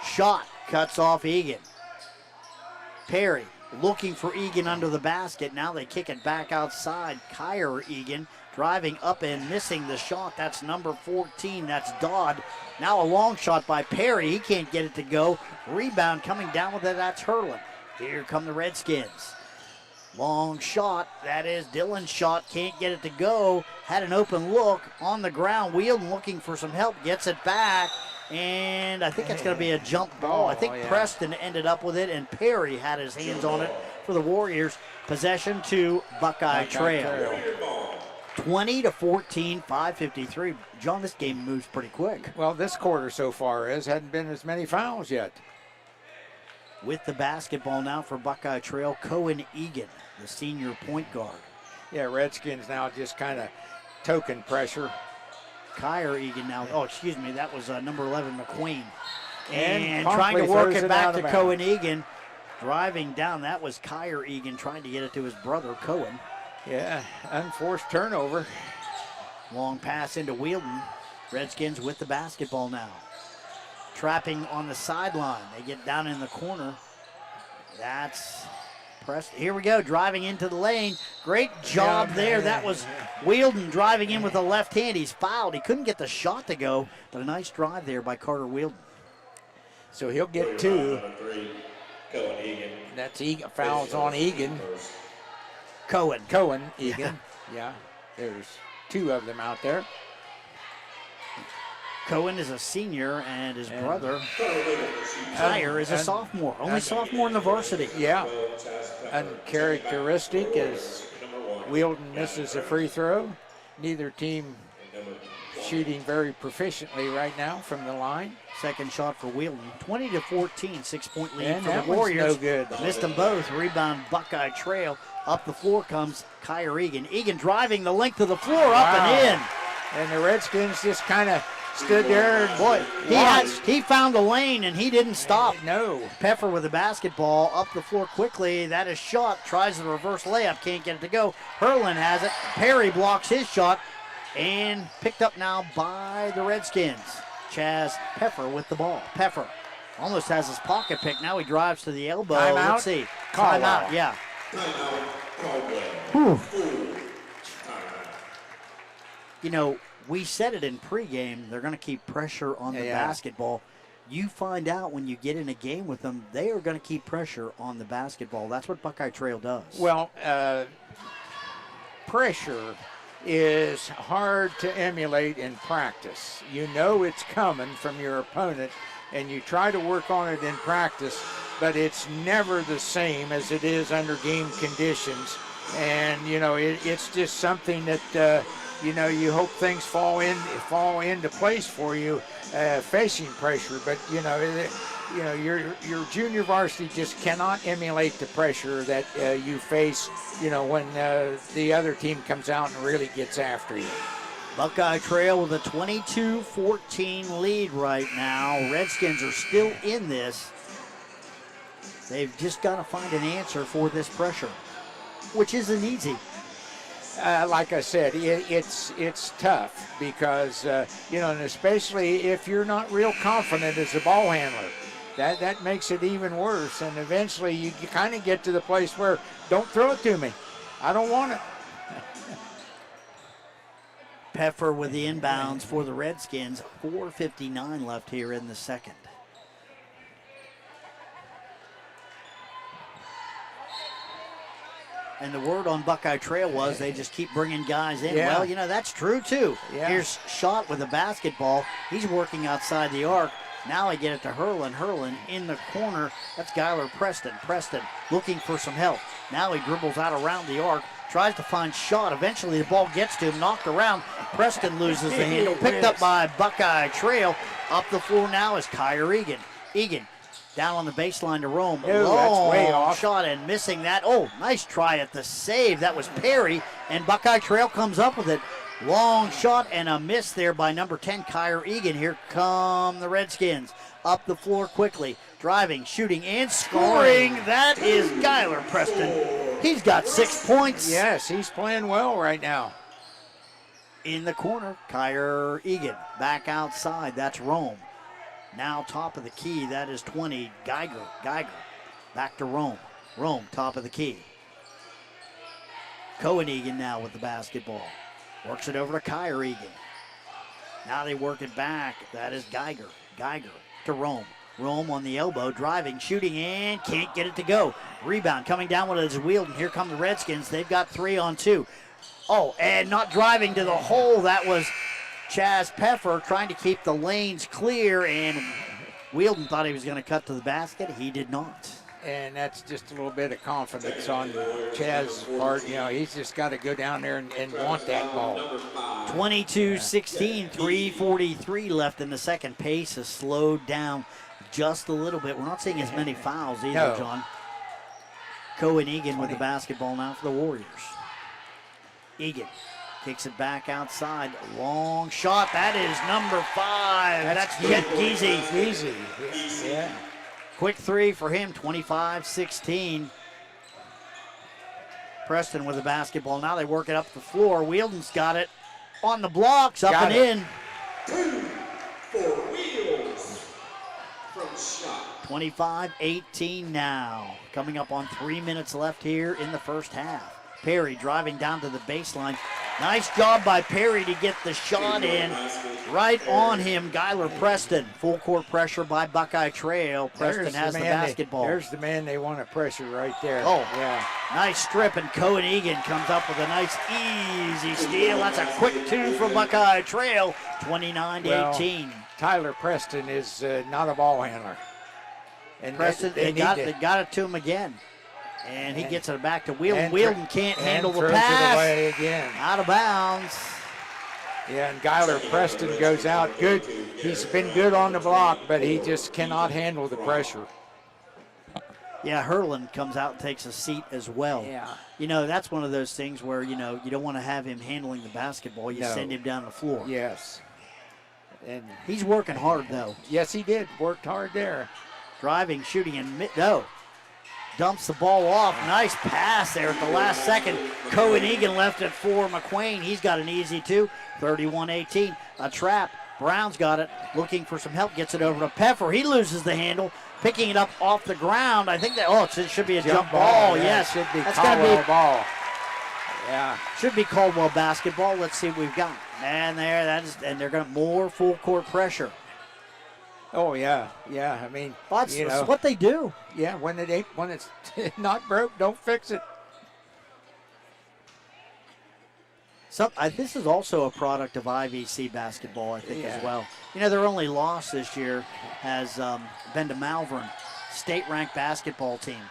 Shot cuts off Egan. Perry looking for Egan under the basket. Now they kick it back outside. Kyler Egan driving up and missing the shot. That's number 14. That's Dodd. Now a long shot by Perry. He can't get it to go. Rebound coming down with it. That's Hurlin. Here come the Redskins. Long shot. That is Dylan's shot. Can't get it to go. Had an open look on the ground. Wielden looking for some help. Gets it back. And I think it's going to be a jump ball. I think Preston ended up with it, and Perry had his hands on it for the Warriors. Possession to Buckeye Trail. 20-14, 5:53. John, this game moves pretty quick. Well, this quarter so far hadn't been as many fouls yet. With the basketball now for Buckeye Trail, Cohen Egan, the senior point guard. Yeah, Redskins now just kind of token pressure. Kyler Egan now, that was number 11, McQueen. And trying to work it back to bounds. Cohen Egan. Driving down, that was Kyler Egan trying to get it to his brother, Cohen. Yeah, unforced turnover. Long pass into Wielden. Redskins with the basketball now. Trapping on the sideline. They get down in the corner. That's Preston. Here we go, driving into the lane. Great job there. That was Wielden driving in with the left hand. He's fouled. He couldn't get the shot to go, but a nice drive there by Carter Wielden. So he'll get 2. Cohen Egan. That's Egan. Fouls on Egan. Cohen Egan. Yeah, there's 2 of them out there. Cohen is a senior, and his brother, Kyler, is a sophomore. Only sophomore in the varsity. Yeah. Uncharacteristic as Wielden misses a free throw. Neither team shooting very proficiently right now from the line. Second shot for Wielden. 20-14, 6-point lead And for the that one's Warriors. no good. Missed them both. Rebound Buckeye Trail. Up the floor comes Kyler Egan. Egan driving the length of the floor, up and in. And the Redskins just kind of stood there and boy, he found the lane and he didn't stop. No. Peffer with the basketball up the floor quickly. That is shot. Tries the reverse layup. Can't get it to go. Hurlin has it. Perry blocks his shot and picked up now by the Redskins. Chaz Peffer with the ball. Peffer almost has his pocket pick. Now he drives to the elbow. Timeout. Let's see. Caldwell. Timeout, yeah. Caldwell. You know, we said it in pregame, they're going to keep pressure on the basketball. You find out when you get in a game with them, they are going to keep pressure on the basketball. That's what Buckeye Trail does. Well, pressure is hard to emulate in practice. You know it's coming from your opponent, and you try to work on it in practice, but it's never the same as it is under game conditions. And, you know, it's just something that, you know, you hope things fall into place for you facing pressure. But, you know, your junior varsity just cannot emulate the pressure that you face, you know, when the other team comes out and really gets after you. Buckeye Trail with a 22-14 lead right now. Redskins are still in this. They've just got to find an answer for this pressure, which isn't easy. Like I said, it's tough because, you know, and especially if you're not real confident as a ball handler. That makes it even worse. And eventually you kind of get to the place where, don't throw it to me. I don't want it. Peffer with the inbounds for the Redskins. 4:59 left here in the second. And the word on Buckeye Trail was they just keep bringing guys in. Yeah. Well, you know, that's true, too. Yeah. Here's Shot with the basketball. He's working outside the arc. Now I get it to Hurlin. Hurlin in the corner. That's Skylar Preston. Preston looking for some help. Now he dribbles out around the arc. Tries to find Shot. Eventually the ball gets to him. Knocked around. Preston loses the handle. Picked up by Buckeye Trail. Up the floor now is Kyler Egan. Egan Down on the baseline to Rome. No, that's way off. Shot and missing that. Oh, nice try at the save. That was Perry, and Buckeye Trail comes up with it. Long shot and a miss there by number 10, Kyer Egan. Here come the Redskins. Up the floor quickly. Driving, shooting, and scoring. That is Skylar Preston. He's got 6 points. Yes, he's playing well right now. In the corner, Kyer Egan. Back outside, that's Rome. Now top of the key, that is 20, Geiger. Back to Rome. Rome, top of the key. Cohen Egan now with the basketball. Works it over to Kyer Egan. Now they work it back. That is Geiger to Rome. Rome on the elbow, driving, shooting, and can't get it to go. Rebound coming down with it is Wielden. Here come the Redskins. They've got 3 on 2. Oh, and not driving to the hole. That was Chaz Peffer trying to keep the lanes clear, and Wielden thought he was going to cut to the basket. He did not. And that's just a little bit of confidence on Chaz's part. You know, he's just got to go down there and want that ball. 22-16, 3:43 left in the second. Pace has slowed down just a little bit. We're not seeing as many fouls either, No. John. Cohen Egan with the basketball now for the Warriors. Egan kicks it back outside. Long shot. That is number 5. That's Jet Geezy. Easy. Yeah. Quick 3 for him, 25-16. Preston with the basketball. Now they work it up the floor. Wielden's got it on the blocks, up Got and it. in. 2 for Wheels from shot. 25-18 now. Coming up on 3 minutes left here in the first half. Perry driving down to the baseline. Nice job by Perry to get the shot in. Right on him, Skylar Preston. Full court pressure by Buckeye Trail. Preston has the basketball. There's the man they want to pressure right there. Oh, yeah. Nice strip, and Cohen Egan comes up with a nice easy steal. That's a quick 2 from Buckeye Trail, 29-18. Well, Tyler Preston is not a ball handler. And Preston, they got it to him again. And he gets it back to Wielden. Wielden can't handle the pass. It away again. Out of bounds. Yeah, and Skylar Preston goes out good. He's been good on the block, but he just cannot handle the pressure. Yeah, Herlin comes out and takes a seat as well. Yeah. You know, that's one of those things where, you know, you don't want to have him handling the basketball. You send him down the floor. Yes. And he's working hard, though. Yes, he did. Worked hard there. Driving, shooting, and dumps the ball off. Nice pass there at the last second. Cohen Egan left it for McQuain. He's got an easy 2. 31-18. A trap. Brown's got it. Looking for some help. Gets it over to Peffer. He loses the handle. Picking it up off the ground. I think that, it should be a jump ball. Yeah, Yes. Should be That's Caldwell ball. Yeah. Should be Caldwell basketball. Let's see what we've got. And and they're going to more full court pressure. Oh yeah. I mean, That's what they do. Yeah, when it's not broke, don't fix it. This is also a product of IVC basketball, I think, as well. You know, their only loss this year has been to Malvern, state-ranked basketball team.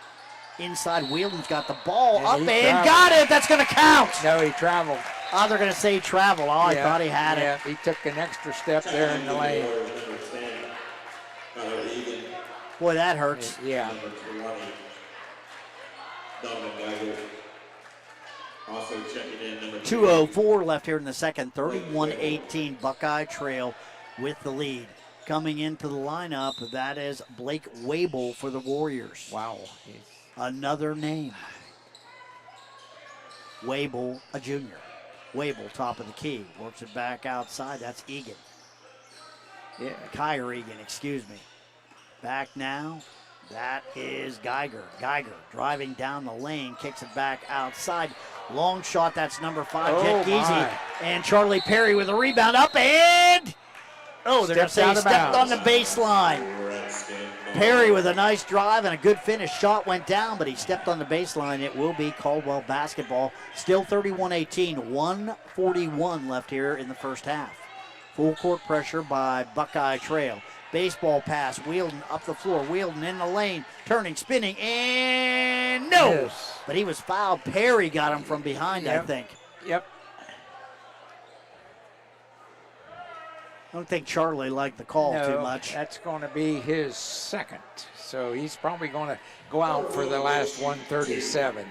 Inside, Wheelan's got the ball up and got it. That's going to count. No, he traveled. Oh, they're going to say he traveled. I thought he had it. He took an extra step there in the lane. Boy, that hurts. Yeah. Also checking in number 2:04 left here in the second. 31-18. Buckeye Trail with the lead. Coming into the lineup, that is Blake Wable for the Warriors. Wow. Another name. Wable, a junior. Wable, top of the key. Works it back outside. That's Egan. Yeah. Kyer Egan, excuse me. Back now. That is Geiger. Geiger driving down the lane, kicks it back outside. Long shot, that's number 5, Jet Geezy. And Charlie Perry with a rebound up and... Oh, they're going to say he stepped on the baseline. Perry with a nice drive and a good finish. Shot went down, but he stepped on the baseline. It will be Caldwell basketball. Still 31-18, 1:41 left here in the first half. Full court pressure by Buckeye Trail. Baseball pass, Wielden up the floor. Wielden in the lane, turning, spinning, and no! Yes. But he was fouled. Perry got him from behind, I think. Yep. I don't think Charlie liked the call too much. That's going to be his second So he's probably going to go out for the last 137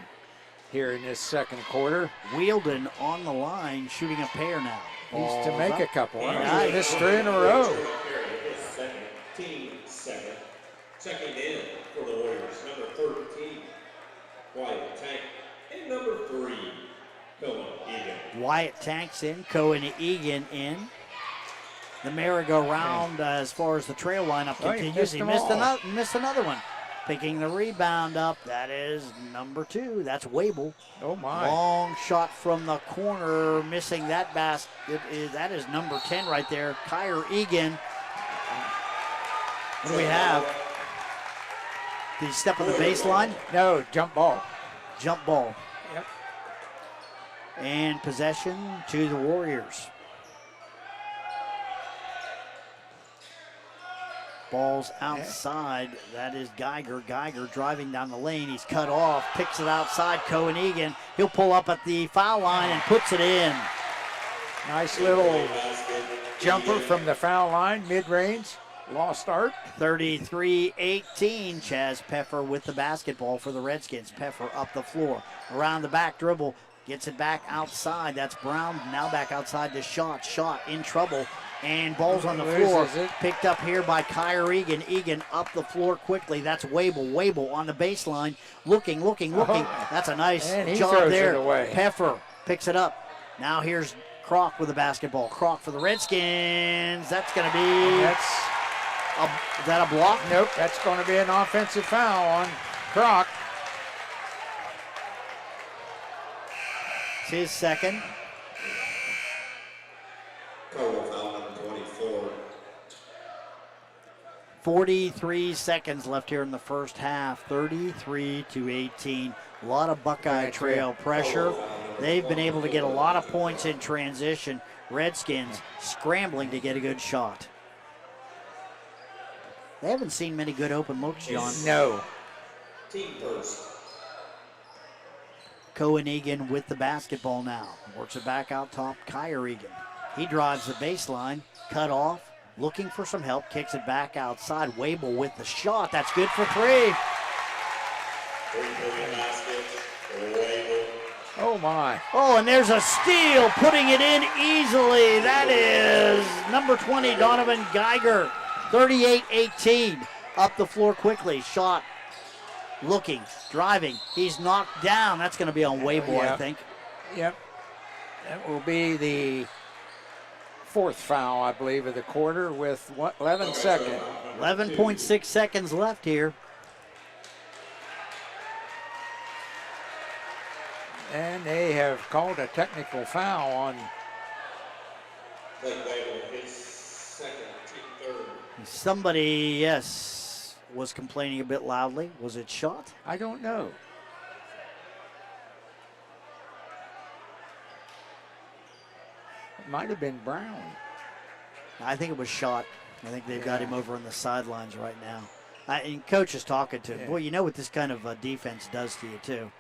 here in this second quarter. Wheeldon on the line, shooting a pair now. He's to make a couple. And Missed 3 in a row. Team second. Checking in for the Warriors, number 13, Wyatt Tank, and number 3, Cohen Egan. Wyatt Tanks in, Cohen Egan in. The merry-go-round as far as the trail lineup continues. He missed another one. Picking the rebound up, that is number 2. That's Wable. Oh, my. Long shot from the corner, missing that basket. That is number 10 right there, Kyer Egan. What do we have? Did he step on the baseline? No, jump ball. Jump ball. Yep. And possession to the Warriors. Ball's outside. That is Geiger. Geiger driving down the lane. He's cut off. Picks it outside. Cohen Egan. He'll pull up at the foul line and puts it in. Nice little jumper from the foul line, mid-range. Lost start. 33-18. Chaz Peffer with the basketball for the Redskins. Peffer up the floor. Around the back dribble. Gets it back outside. That's Brown. Now back outside to Shot. Shot in trouble. And ball's on the floor. Picked up here by Kyer Egan. Egan up the floor quickly. That's Wable. Wable on the baseline. Looking. That's a nice job there. Peffer picks it up. Now here's Kroc with the basketball. Kroc for the Redskins. That's going to be... is that a block? Nope, that's going to be an offensive foul on Kroc. It's his second. Caldwell foul number 24. 43 seconds left here in the first half. 33-18. A lot of Buckeye Trail pressure. They've been able to get a lot of points in transition. Redskins scrambling to get a good shot. They haven't seen many good open looks, John. No. Team first. Cohen Egan with the basketball now. Works it back out top. Kyer Egan. He drives the baseline. Cut off. Looking for some help. Kicks it back outside. Wable with the shot. That's good for 3. Oh, my. Oh, and there's a steal. Putting it in easily. That is number 20, Donovan Geiger. 38-18. Up the floor quickly. Shot. Looking. Driving. He's knocked down. That's going to be on Wable, I think. Yep. That will be the 4th foul, I believe, of the quarter with 11 seconds. 11.6 seconds left here. And they have called a technical foul on... Somebody, yes, was complaining a bit loudly. Was it Shot? I don't know. It might have been Brown. I think it was Shot. I think they've got him over on the sidelines right now. And Coach is talking to him. Boy, you know what this kind of defense does to you, too.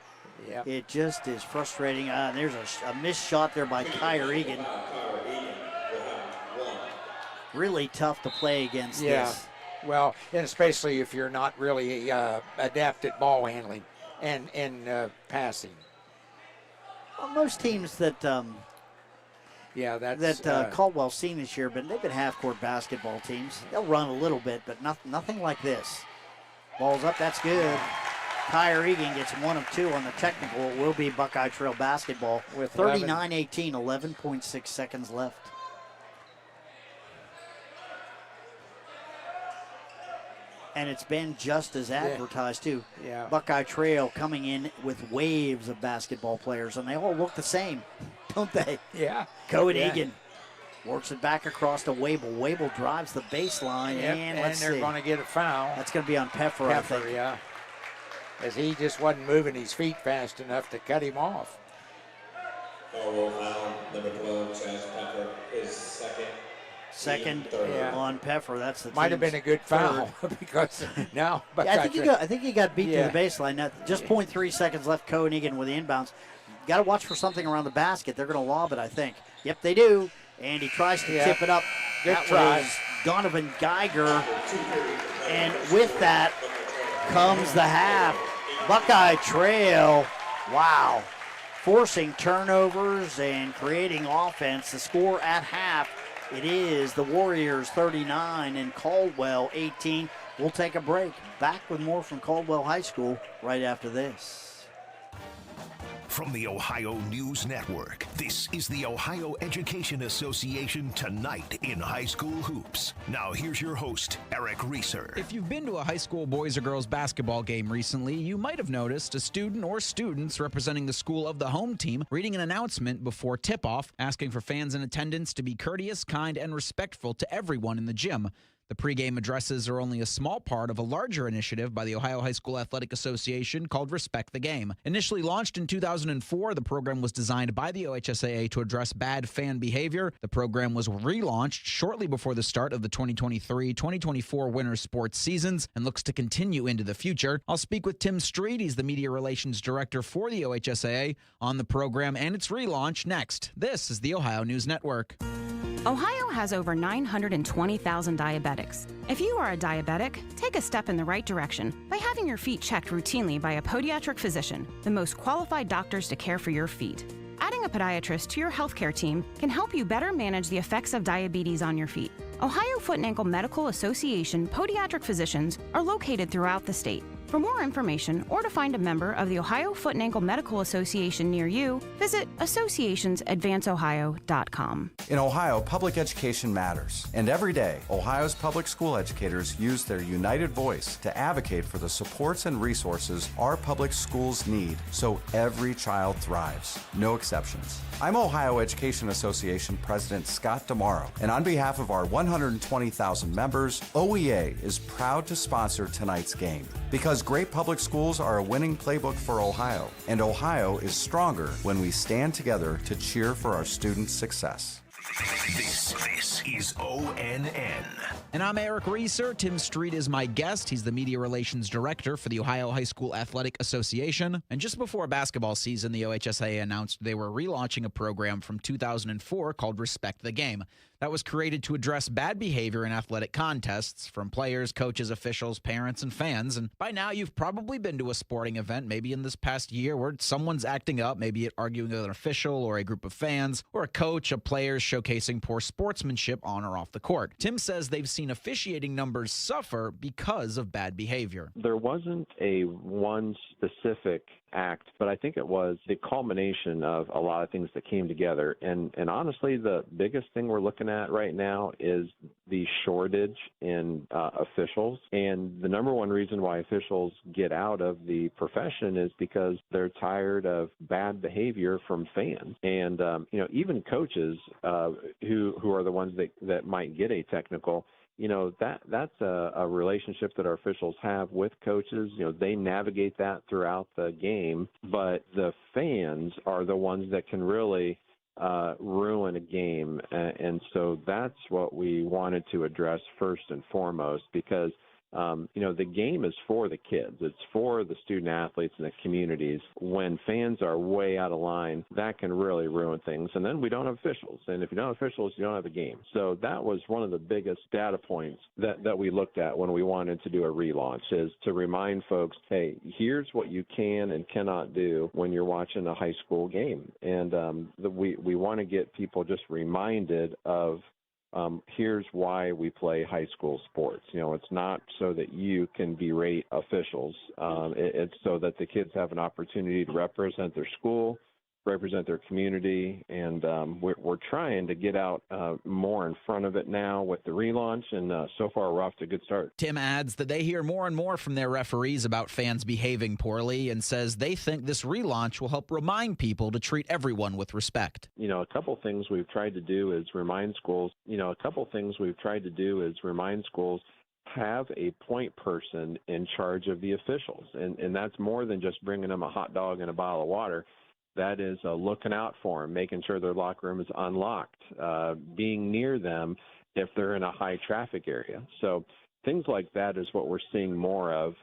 Yeah. It just is frustrating. There's a missed shot there by Kyer Egan. Really tough to play against this. Well, and especially if you're not really adept at ball handling and passing. Well, most teams that Caldwell's seen this year, but they've been half-court basketball teams. They'll run a little bit, but nothing like this. Ball's up, that's good. Kyer Egan gets 1 of 2 on the technical. It will be Buckeye Trail basketball with 39-18, 11.6 seconds left. And it's been just as advertised, too. Yeah. Buckeye Trail coming in with waves of basketball players, and they all look the same, don't they? Yeah. Cohen Egan works it back across to Wable. Wable drives the baseline, and let's see. They're going to get a foul. That's going to be on Peffer, I think. Yeah. As he just wasn't moving his feet fast enough to cut him off. Caldwell foul, number 12, Chaz Peffer, his second. Second on Peffer. That's the might have been a good foul because now. I think he got beat to the baseline. Now, just 0.3 seconds left. Cohen Egan with the inbounds. Got to watch for something around the basket. They're going to lob it, I think. Yep, they do. And he tries to tip it up. Good that try. was Donovan Geiger. And with that, comes the half. Buckeye trail. Wow. Forcing turnovers and creating offense. The score at half, it is the Warriors 39 and Caldwell 18. We'll take a break. Back with more from Caldwell High School right after this. From the Ohio News Network, this is the Ohio Education Association Tonight in High School Hoops. Now here's your host, Eric Reeser. If you've been to a high school boys or girls basketball game recently, you might have noticed a student or students representing the school of the home team reading an announcement before tip-off, asking for fans in attendance to be courteous, kind, and respectful to everyone in the gym. The pregame addresses are only a small part of a larger initiative by the Ohio High School Athletic Association called Respect the Game. Initially launched in 2004, the program was designed by the OHSAA to address bad fan behavior. The program was relaunched shortly before the start of the 2023-2024 winter sports seasons and looks to continue into the future. I'll speak with Tim Street. He's the Media Relations Director for the OHSAA on the program and its relaunch next. This is the Ohio News Network. Ohio has over 920,000 diabetics. If you are a diabetic, take a step in the right direction by having your feet checked routinely by a podiatric physician, the most qualified doctors to care for your feet. Adding a podiatrist to your healthcare team can help you better manage the effects of diabetes on your feet. Ohio Foot and Ankle Medical Association podiatric physicians are located throughout the state. For more information or to find a member of the Ohio Foot and Ankle Medical Association near you, visit associationsadvanceohio.com. In Ohio, public education matters. And every day, Ohio's public school educators use their united voice to advocate for the supports and resources our public schools need so every child thrives. No exceptions. I'm Ohio Education Association President Scott Demaro, and on behalf of our 120,000 members, OEA is proud to sponsor tonight's game. Because great public schools are a winning playbook for Ohio, and Ohio is stronger when we stand together to cheer for our students' success. This is ONN. And I'm Eric Reeser. Tim Street is my guest. He's the Media Relations Director for the Ohio High School Athletic Association. And just before basketball season, the OHSAA announced they were relaunching a program from 2004 called Respect the Game. That was created to address bad behavior in athletic contests from players, coaches, officials, parents, and fans. And by now, you've probably been to a sporting event, maybe in this past year, where someone's acting up, maybe arguing with an official or a group of fans, or a coach, a player showcasing poor sportsmanship on or off the court. Tim says they've seen officiating numbers suffer because of bad behavior. There wasn't a one specific act, but I think it was the culmination of a lot of things that came together. And honestly, the biggest thing we're looking at right now is the shortage in officials. And the number one reason why officials get out of the profession is because they're tired of bad behavior from fans. And, even coaches who are the ones that might get a technical, that's a relationship that our officials have with coaches. They navigate that throughout the game, but the fans are the ones that can really ruin a game. And so that's what we wanted to address first and foremost, because the game is for the kids. It's for the student athletes and the communities. When fans are way out of line, that can really ruin things. And then we don't have officials. And if you don't have officials, you don't have a game. So that was one of the biggest data points that we looked at when we wanted to do a relaunch, is to remind folks, hey, here's what you can and cannot do when you're watching a high school game. And we want to get people just reminded of here's why we play high school sports. It's not so that you can berate officials. It's so that the kids have an opportunity to represent their school, represent their community, and we're trying to get out more in front of it now with the relaunch, and so far we're off to a good start. Tim adds that they hear more and more from their referees about fans behaving poorly, and says they think this relaunch will help remind people to treat everyone with respect. A couple things we've tried to do is remind schools, have a point person in charge of the officials, and that's more than just bringing them a hot dog and a bottle of water. That is looking out for them, making sure their locker room is unlocked, being near them if they're in a high traffic area. So things like that is what we're seeing more of.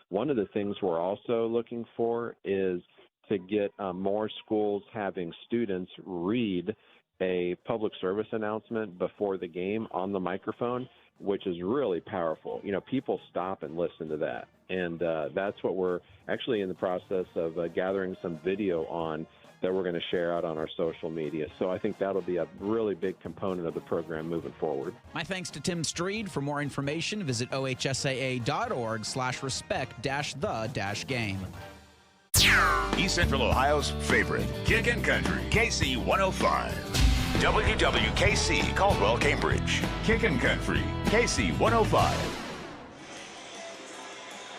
One of the things we're also looking for is to get more schools having students read a public service announcement before the game on the microphone. which is really powerful. People stop and listen to that. And that's what we're actually in the process of gathering some video on that we're going to share out on our social media. So I think that'll be a really big component of the program moving forward. My thanks to Tim Streed. For more information, visit ohsaa.org/respect-the-game. East Central Ohio's favorite, Kickin' Country, KC 105. WWKC, Caldwell, Cambridge. Kickin' Country, KC 105.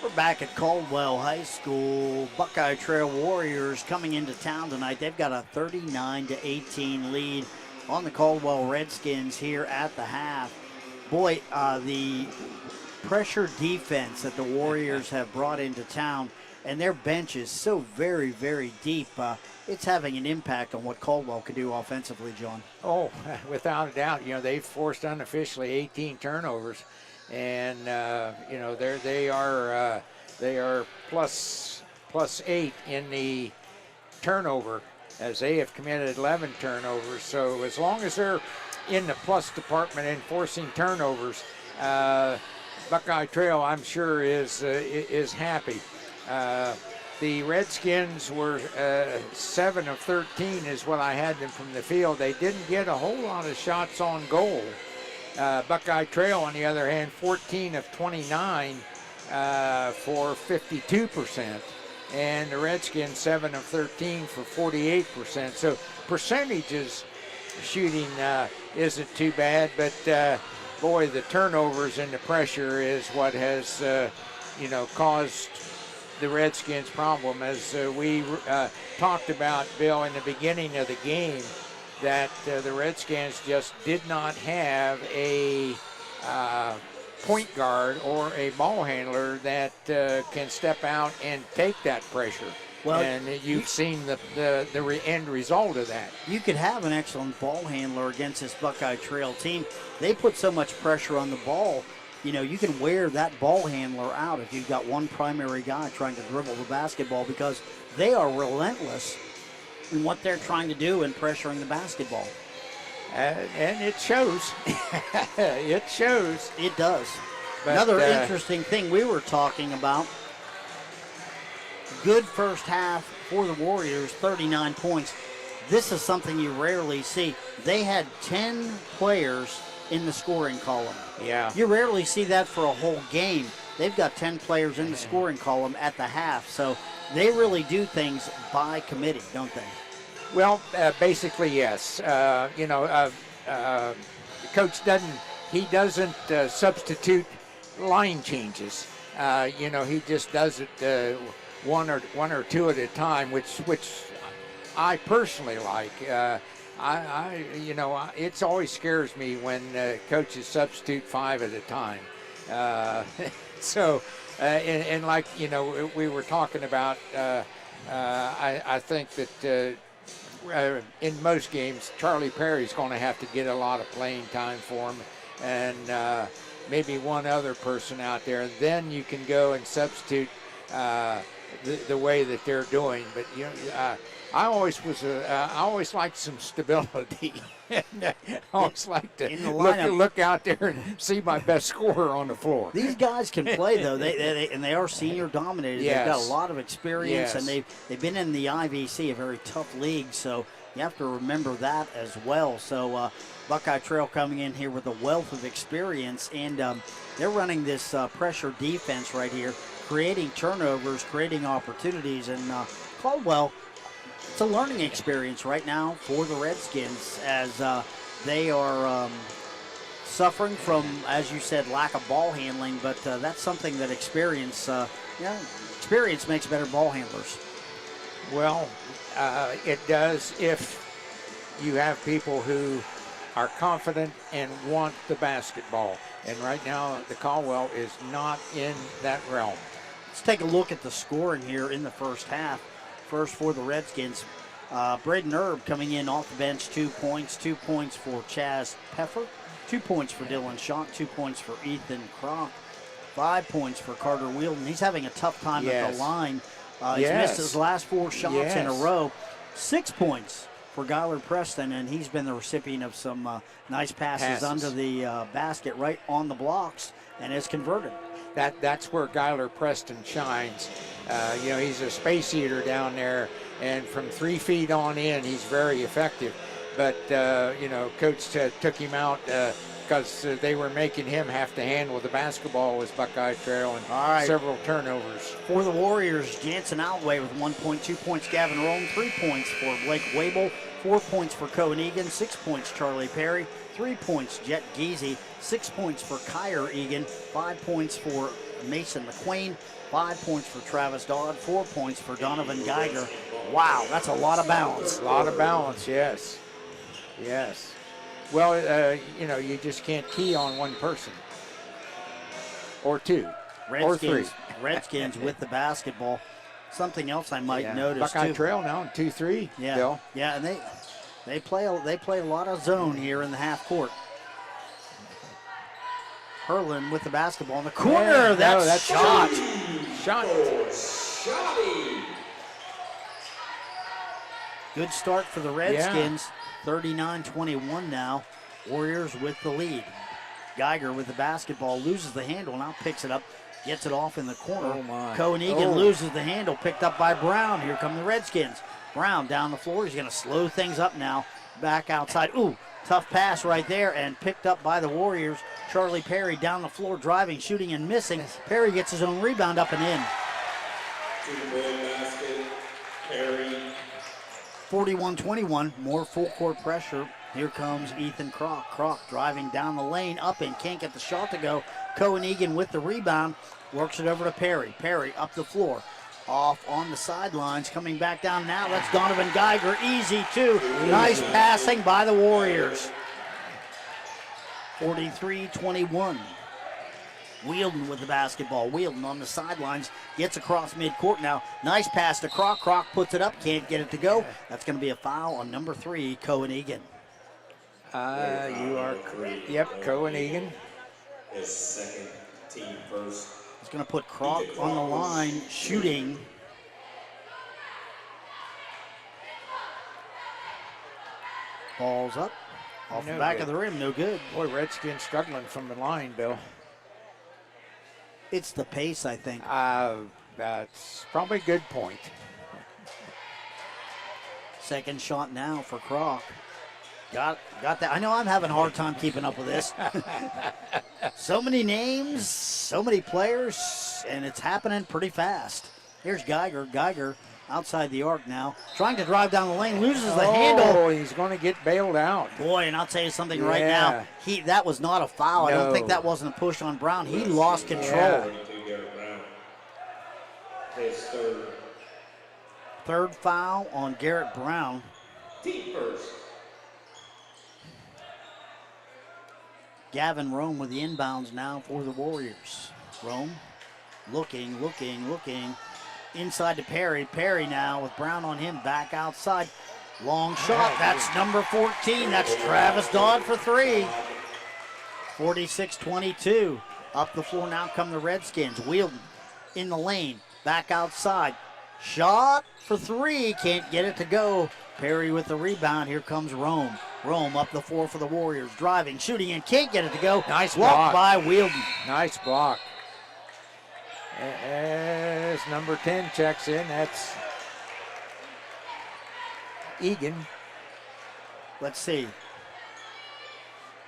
We're back at Caldwell High School. Buckeye Trail Warriors coming into town tonight. They've got a 39-18 lead on the Caldwell Redskins here at the half. Boy, the pressure defense that the Warriors have brought into town, and their bench is so very, very deep. It's having an impact on what Caldwell can do offensively, John. Oh, without a doubt. They've forced unofficially 18 turnovers. And they are plus 8 in the turnover, as they have committed 11 turnovers. So as long as they're in the plus department and forcing turnovers, Buckeye Trail, I'm sure, is happy. The Redskins were 7 of 13 is what I had them from the field. They didn't get a whole lot of shots on goal. Buckeye Trail, on the other hand, 14 of 29 for 52%. And the Redskins, 7 of 13 for 48%. So percentages shooting isn't too bad, but boy, the turnovers and the pressure is what has, caused the Redskins' problem. As we talked about, Bill, in the beginning of the game, that the Redskins just did not have a point guard or a ball handler that can step out and take that pressure. Well, and you've seen the end result of that. You could have an excellent ball handler against this Buckeye Trail team. They put so much pressure on the ball. You can wear that ball handler out if you've got one primary guy trying to dribble the basketball, because they are relentless in what they're trying to do in pressuring the basketball. And it shows. It shows. It does. But, another interesting thing we were talking about, good first half for the Warriors, 39 points. This is something you rarely see. They had 10 players in the scoring column. Yeah. You rarely see that for a whole game. They've got 10 players in the scoring column at the half, so they really do things by committee, don't they? Well, basically, yes. Coach doesn't substitute line changes. He just does it one or two at a time, which I personally like. It always scares me when coaches substitute 5 at a time. And like we were talking about, I think that in most games, Charlie Perry's going to have to get a lot of playing time for him, and maybe one other person out there. Then you can go and substitute the way that they're doing. But I always liked some stability. I always like to look out there and see my best scorer on the floor. These guys can play, though. They are senior dominated. Yes. They've got a lot of experience, Yes. and they've been in the IVC, a very tough league. So you have to remember that as well. So Buckeye Trail coming in here with a wealth of experience, and they're running this pressure defense right here, creating turnovers, creating opportunities, and Caldwell. It's a learning experience right now for the Redskins, as they are suffering from, as you said, lack of ball handling. But that's something that experience makes better ball handlers. Well, it does if you have people who are confident and want the basketball. And right now, the Caldwell is not in that realm. Let's take a look at the scoring here in the first half. First for the Redskins, Braden Erb coming in off the bench, 2 points. 2 points for Chaz Peffer, 2 points for Dylan Schott, 2 points for Ethan Kroc, 5 points for Carter Wheeldon. He's having a tough time at the line. He's missed his last 4 shots in a row. 6 points for Guyler Preston, and he's been the recipient of some nice passes under the basket right on the blocks and has converted. That's where Guyler Preston shines. He's a space eater down there, and from 3 feet on in, he's very effective. But, Coach took him out because they were making him have to handle the basketball with Buckeye Trail and several turnovers. For the Warriors, Jansen Outway with 1 point, 2 points, Gavin Rome, 3 points for Blake Wable, 4 points for Cohen Egan, 6 points Charlie Perry, 3 points Jet Geezy, 6 points for Kyer Egan, 5 points for Mason McQueen, 5 points for Travis Dodd, 4 points for Donovan Geiger. Wow, that's a lot of balance. A lot of balance, yes. Yes. Well, you just can't key on one person. Or two. Or three. Redskins with the basketball. Something else I might notice, Buckeye too. Trail now in 2-3. Yeah, Bill. yeah, and they play a lot of zone here in the half court. Herlin with the basketball in the corner. Yeah, that's shot. Good start for the Redskins. 39-21 now. Warriors with the lead. Geiger with the basketball, loses the handle, now picks it up, gets it off in the corner. Oh my. Cohen Egan loses the handle, picked up by Brown. Here come the Redskins. Brown down the floor. He's going to slow things up now. Back outside. Ooh, tough pass right there, and picked up by the Warriors. Charlie Perry down the floor, driving, shooting, and missing. Perry gets his own rebound up and in. To the basket, Perry. 41-21, more full court pressure. Here comes Ethan Kroc. Kroc driving down the lane, up and can't get the shot to go. Cohen Egan with the rebound, works it over to Perry. Perry up the floor, off on the sidelines, coming back down now. That's Donovan Geiger, easy too. Nice passing by the Warriors. 43-21. Wheeldon with the basketball. Wheeldon on the sidelines, gets across midcourt now. Nice pass to Kroc. Kroc puts it up, can't get it to go. That's going to be a foul on number 3, Cohen Egan. You are correct. Yep, Cohen Egan. His second, team first. He's going to put Kroc on the line, shooting. Ball's up. Off the back of the rim, no good. Boy, Redskins struggling from the line, Bill. It's the pace, I think. That's probably a good point. Second shot now for Kroc. Got that. I know I'm having a hard time keeping up with this. So many names, so many players, and it's happening pretty fast. Here's Geiger. Geiger outside the arc now, trying to drive down the lane, loses the handle. Oh, he's going to get bailed out. Boy, and I'll tell you something right now. That was not a foul. I don't think that wasn't a push on Brown. He lost control. His Third foul on Garrett Brown. team first. Gavin Rome with the inbounds now for the Warriors. Rome looking. Inside to Perry. Perry now with Brown on him, back outside. Long shot, that's number 14. That's Travis Dodd for 3. 46-22. Up the floor now come the Redskins. Wheeldon in the lane, back outside. Shot for 3, can't get it to go. Perry with the rebound, here comes Rome. Rome up the floor for the Warriors, driving, shooting, and can't get it to go. Nice block block by Wheeldon. Nice block. As number 10 checks in, that's Egan. Let's see.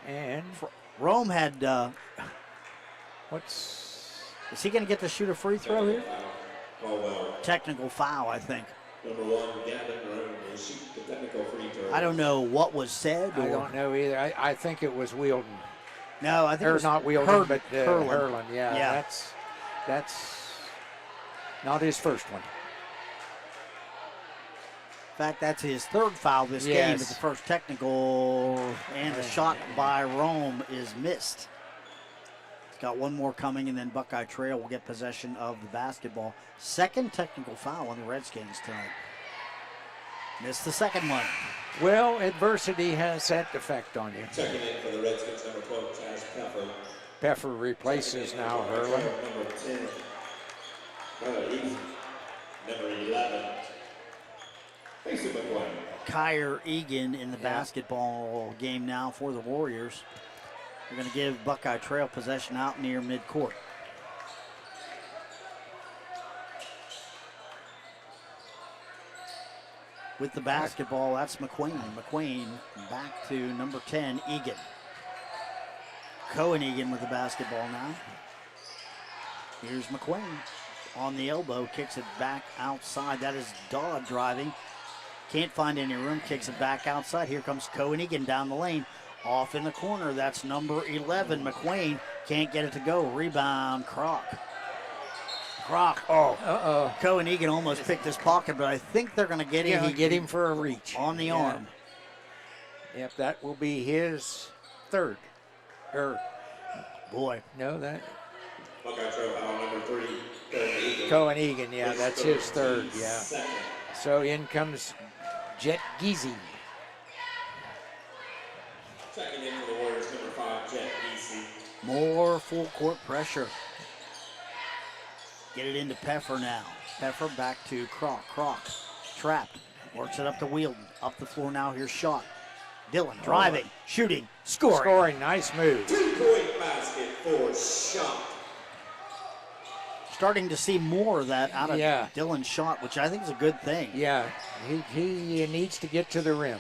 And Rome had, is he going to get to shoot a free throw here? Caldwell. Technical foul, I think. Number 1, Gavin Rome will shoot the technical free throw. I don't know what was said. I don't know either. I think it was Wheeldon. No, I think it was not Wheeldon, but Herlin. Herlin. Yeah, that's not his first one. In fact, that's his third foul this game. It's the first technical, and the shot by Rome is missed. He's got one more coming, and then Buckeye Trail will get possession of the basketball. Second technical foul on the Redskins tonight. Missed the second one. Well, adversity has that effect on you. Checking in for the Redskins, number 12, Chaz Peffer. Peffer replaces now Herlin. Number 10, Easy. Number 11, Mason McQueen. Kyer Egan in the basketball game now for the Warriors. They're going to give Buckeye Trail possession out near midcourt. With the basketball, that's McQueen. McQueen back to number 10, Egan. Cohen Egan with the basketball now. Here's McQueen on the elbow, kicks it back outside. That is Dodd driving. Can't find any room, kicks it back outside. Here comes Cohen Egan down the lane. Off in the corner, that's number 11, McQueen. Can't get it to go. Rebound, Croc. Cohen Egan almost picked his pocket, but I think they're going to get him. Yeah, get him for a reach. On the arm. Yep, that will be his third. Boy. No, that. Buckeye Trail foul number 3, Cohen Egan. Cohen Egan, yeah, that's his third, yeah. So in comes Jet Geezy. Checking in for the Warriors, number 5, Jet Geezy. More full court pressure. Get it into Peffer now. Peffer back to Croc. Croc trapped. Works it up to Wielden. Up the floor now. Here's Shot. Dillon driving, shooting, scoring. Scoring, nice move. 2-point basket for Shot. Starting to see more of that out of Dillon's shot, which I think is a good thing. Yeah, he needs to get to the rim.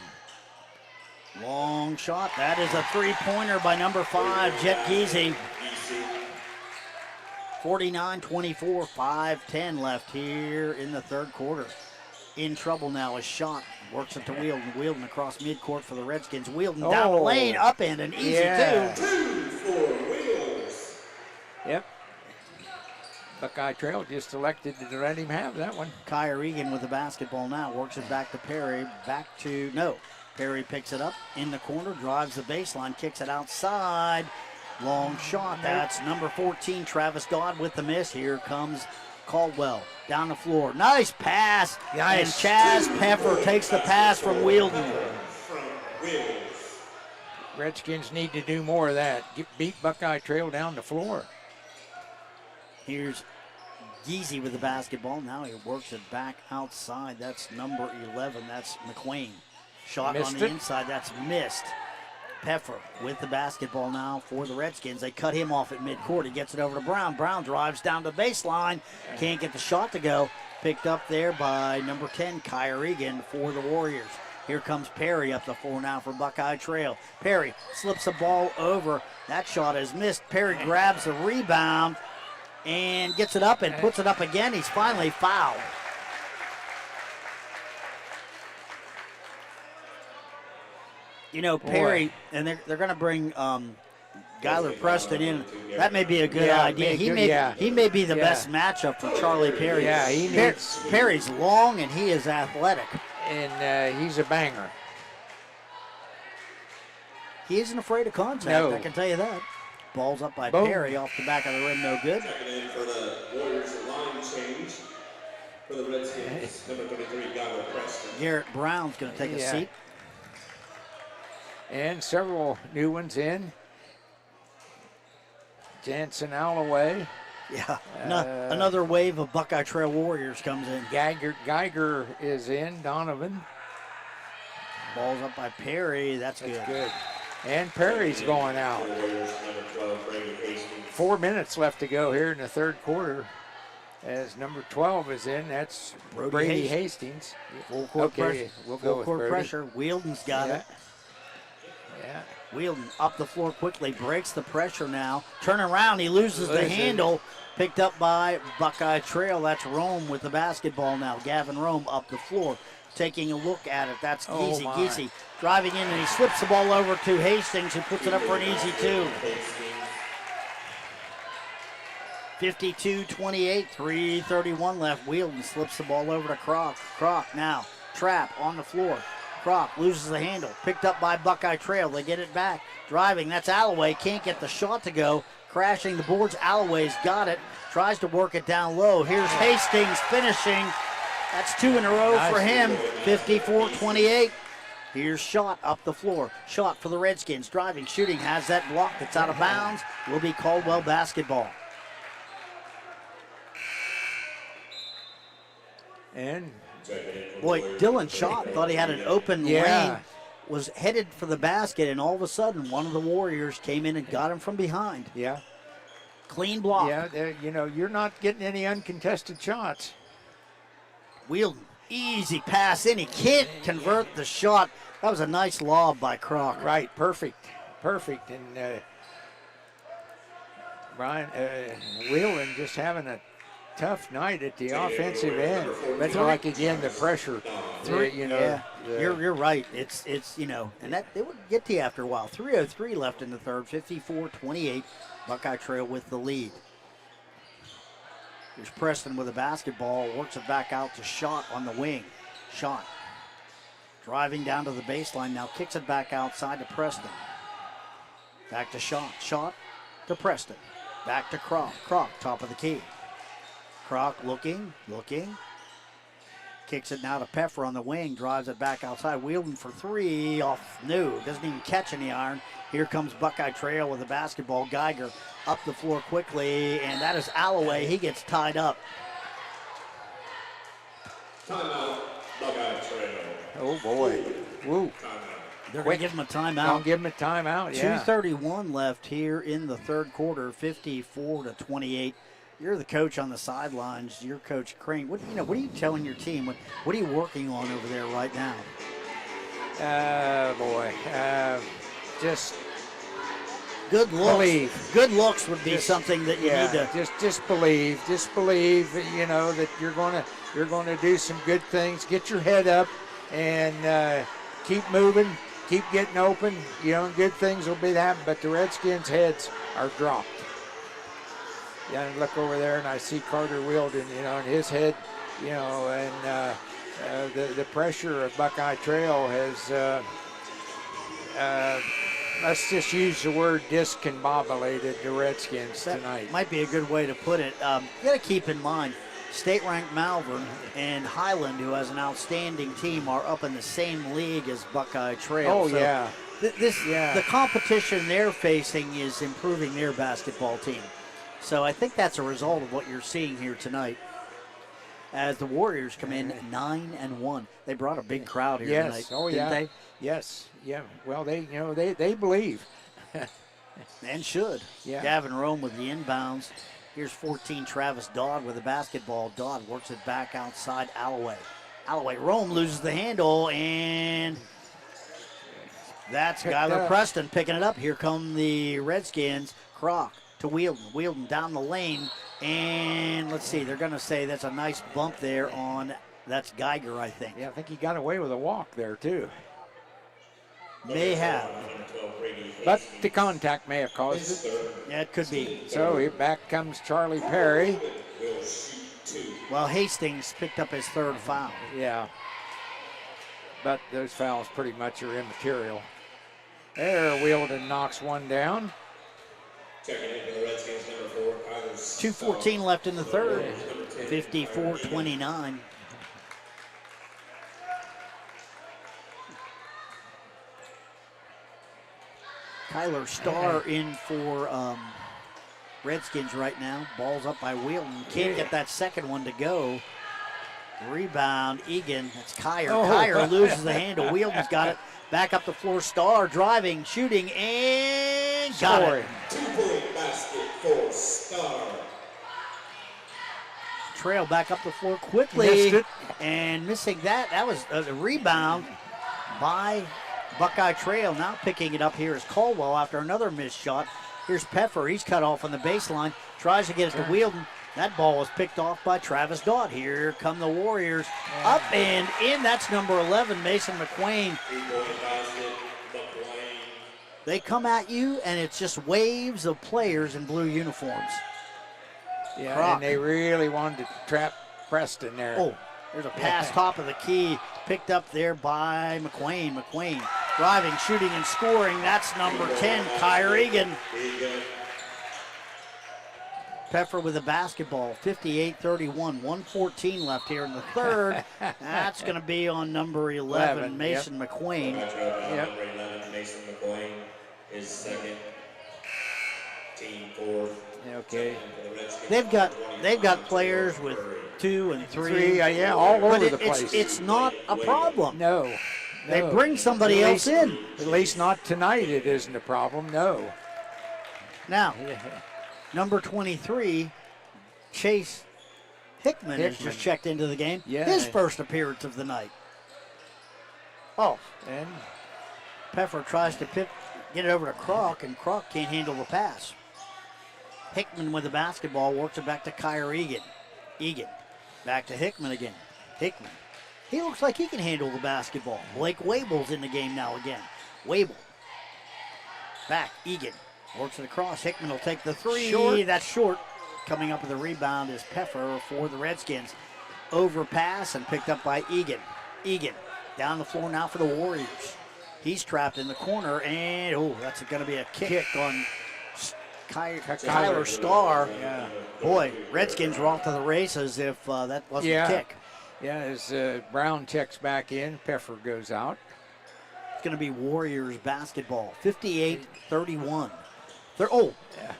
Long shot. That is a three-pointer by number 5, Jet Geezy. 49-24, 5:10 left here in the third quarter. In trouble now is Shot. Works it to Wielden. Wielden across midcourt for the Redskins. Wielden down the lane, up and an easy two. 2 for Wheels. Yep. Buckeye Trail just elected to let him have that one. Kyer Egan with the basketball now. Works it back to Perry. Perry picks it up in the corner, drives the baseline, kicks it outside. Long shot. That's number 14, Travis Dodd with the miss. Here comes Caldwell down the floor. Nice pass. Nice. And Chaz Peffer takes the pass from Wielden. Redskins need to do more of that. Beat Buckeye Trail down the floor. Here's Geezy with the basketball. Now he works it back outside. That's number 11. That's McQueen. Shot on the inside. That's missed. Peffer with the basketball now for the Redskins. They cut him off at midcourt. He gets it over to Brown. Brown drives down the baseline. Can't get the shot to go. Picked up there by number 10, Kyer Egan for the Warriors. Here comes Perry up the floor now for Buckeye Trail. Perry slips the ball over. That shot is missed. Perry grabs the rebound and gets it up and puts it up again. He's finally fouled. You know, Perry, and they're going to bring Skylar Preston in. That may be a good idea. He may be the best matchup for Charlie Perry. Yeah, Perry's long and he is athletic. And he's a banger. He isn't afraid of contact, I can tell you that. Ball's up by Perry off the back of the rim, no good. Checking in for the Warriors line change for the Redskins, number 33, Skylar Preston. Garrett Brown's going to take a seat. And several new ones in. Jansen Alloway. Yeah, another wave of Buckeye Trail Warriors comes in. Geiger is in, Donovan. Ball's up by Perry, that's good. And Perry's going out. 4 minutes left to go here in the third quarter. As number 12 is in, that's Brady Hastings. Full court pressure. We'll go with Brady. Pressure. Wielden's got it. Yeah. Wielden up the floor quickly, breaks the pressure now. Turn around, he loses the handle. Picked up by Buckeye Trail. That's Rome with the basketball now. Gavin Rome up the floor, taking a look at it. That's Geezy. Geezy driving in, and he slips the ball over to Hastings, who puts it up for an easy two. 52-28, 3:31 left. Wielden slips the ball over to Croc. Croc now, trap on the floor. Croc loses the handle. Picked up by Buckeye Trail. They get it back. Driving, that's Alloway. Can't get the shot to go. Crashing the boards. Alloway's got it. Tries to work it down low. Here's Hastings finishing. That's 2 in a row for him. 54-28. Here's Shot up the floor. Shot for the Redskins. Driving, shooting. Has that block that's out of bounds. Will be Caldwell basketball. And Boy, Dylan Schott thought he had an open lane, was headed for the basket, and all of a sudden, one of the Warriors came in and got him from behind. Yeah. Clean block. Yeah, you're not getting any uncontested shots. Wheeldon, easy pass in. He can't convert the shot. That was a nice lob by Croc. Right, perfect. And Brian Wheeldon just having a tough night at the offensive end. But like again, the pressure. You're right. It's and that it would get to you after a while. 3:03 left in the third. 54-28. Buckeye Trail with the lead. Here's Preston with a basketball. Works it back out to Schott on the wing. Schott driving down to the baseline. Now kicks it back outside to Preston. Back to Schott. Schott to Preston. Back to Croc. Croc, top of the key. Croc looking. Kicks it now to Peffer on the wing. Drives it back outside. Wheeldon for three. Off. No. Doesn't even catch any iron. Here comes Buckeye Trail with the basketball. Geiger up the floor quickly. And that is Alloway. He gets tied up. Timeout, Buckeye Trail. Oh, boy. Woo. They're going to give him a timeout. I'll give him a timeout, yeah. 2:31 left here in the third quarter, 54-28. You're the coach on the sidelines. You're Coach Crane. What are you telling your team? What are you working on over there right now? Just good looks. Believe. Good looks would be something that you need to. Just believe. Just believe. That you're going to do some good things. Get your head up and keep moving. Keep getting open. And good things will be happening. But the Redskins' heads are dropped. Yeah, and look over there, and I see Carter Wheeldon, and his head, and the pressure of Buckeye Trail has, let's just use the word discombobulated the Redskins tonight. Might be a good way to put it. You got to keep in mind, state-ranked Malvern and Highland, who has an outstanding team, are up in the same league as Buckeye Trail. Oh, so yeah. The competition they're facing is improving their basketball team. So I think that's a result of what you're seeing here tonight. As the Warriors come in 9-1, they brought a big crowd here tonight. Oh didn't yeah. they? Yes. Yeah. Well, they believe. And should. Yeah. Gavin Rome with the inbounds. Here's 14 Travis Dodd with the basketball. Dodd works it back outside Alloway. Rome loses the handle, and that's Skylar Preston picking it up. Here come the Redskins. Croc to Wheeldon down the lane, and let's see, they're going to say that's a nice bump there on, that's Geiger, I think. Yeah, I think he got away with a walk there, too. May have. But the contact may have caused it. Yeah, it could be. So back comes Charlie Perry. Well, Hastings picked up his third foul. Yeah. But those fouls pretty much are immaterial. There, Wheeldon knocks one down. 2:14 left in the third. 54-29. Kyler Starr in for Redskins right now. Ball's up by Wheeldon. Can't get that second one to go. Rebound, Egan. That's Kyer. Kyer loses the handle. Wheeldon's got it. Back up the floor. Starr driving, shooting, and got it. 2-point basket for Starr. Trail back up the floor quickly. Missed it. And missing that. That was a rebound by Buckeye Trail. Now picking it up here is Caldwell after another missed shot. Here's Peffer. He's cut off on the baseline. Tries to get it to Wheeldon. That ball was picked off by Travis Dodd. Here come the Warriors. Up and in. That's number 11, Mason McQueen. They come at you, and it's just waves of players in blue uniforms. Yeah, Croc. and they really wanted to trap Preston there. Oh, there's a pass top of the key. Picked up there by McQueen. McQueen driving, shooting, and scoring. That's number 10, Kyer Egan. Peffer with the basketball, 58-31, 1:14 left here in the third. That's going to be on number 11, Mason McQueen. Number 11, Mason McQueen is second. Team fourth. Okay. They've got players with 2 and 3. Yeah, all over the place. It's not a problem. No. They bring somebody else in. At least not tonight. It isn't a problem. No. Now, number 23, Chase Hickman has just checked into the game. Yeah. His first appearance of the night. Oh, and Peffer tries to get it over to Kroc, and Kroc can't handle the pass. Hickman with the basketball, works it back to Kyrie Egan. Egan, back to Hickman again. Hickman. He looks like he can handle the basketball. Blake Wable's in the game now again. Wable. Back, Egan. Works it across. Hickman will take the 3. Short. That's short. Coming up with the rebound is Peffer for the Redskins. Overpass and picked up by Egan. Egan down the floor now for the Warriors. He's trapped in the corner, and that's going to be a kick on Kyler Starr. Yeah. Boy, Redskins were off to the races if that wasn't a kick. Yeah, as Brown checks back in, Peffer goes out. It's going to be Warriors basketball, 58-31.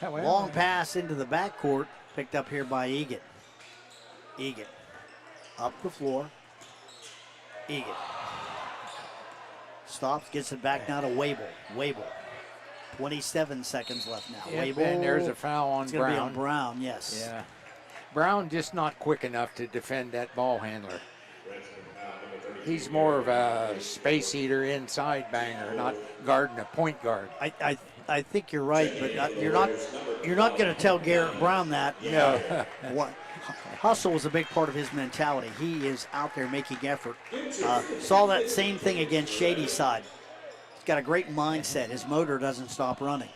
Long pass into the backcourt, picked up here by Egan. Egan, up the floor. Egan. Stops, gets it back now to Wable. Wable. 27 seconds left now. Yep, Wable. and there's a foul on It's Brown. going to be on Brown, yes. Yeah. Brown just not quick enough to defend that ball handler. He's more of a space eater, inside banger, not guarding a point guard. I think you're right, but you're not going to tell Garrett Brown that. No. Hustle is a big part of his mentality. He is out there making effort. Saw that same thing against Shadyside. He's got a great mindset. His motor doesn't stop running.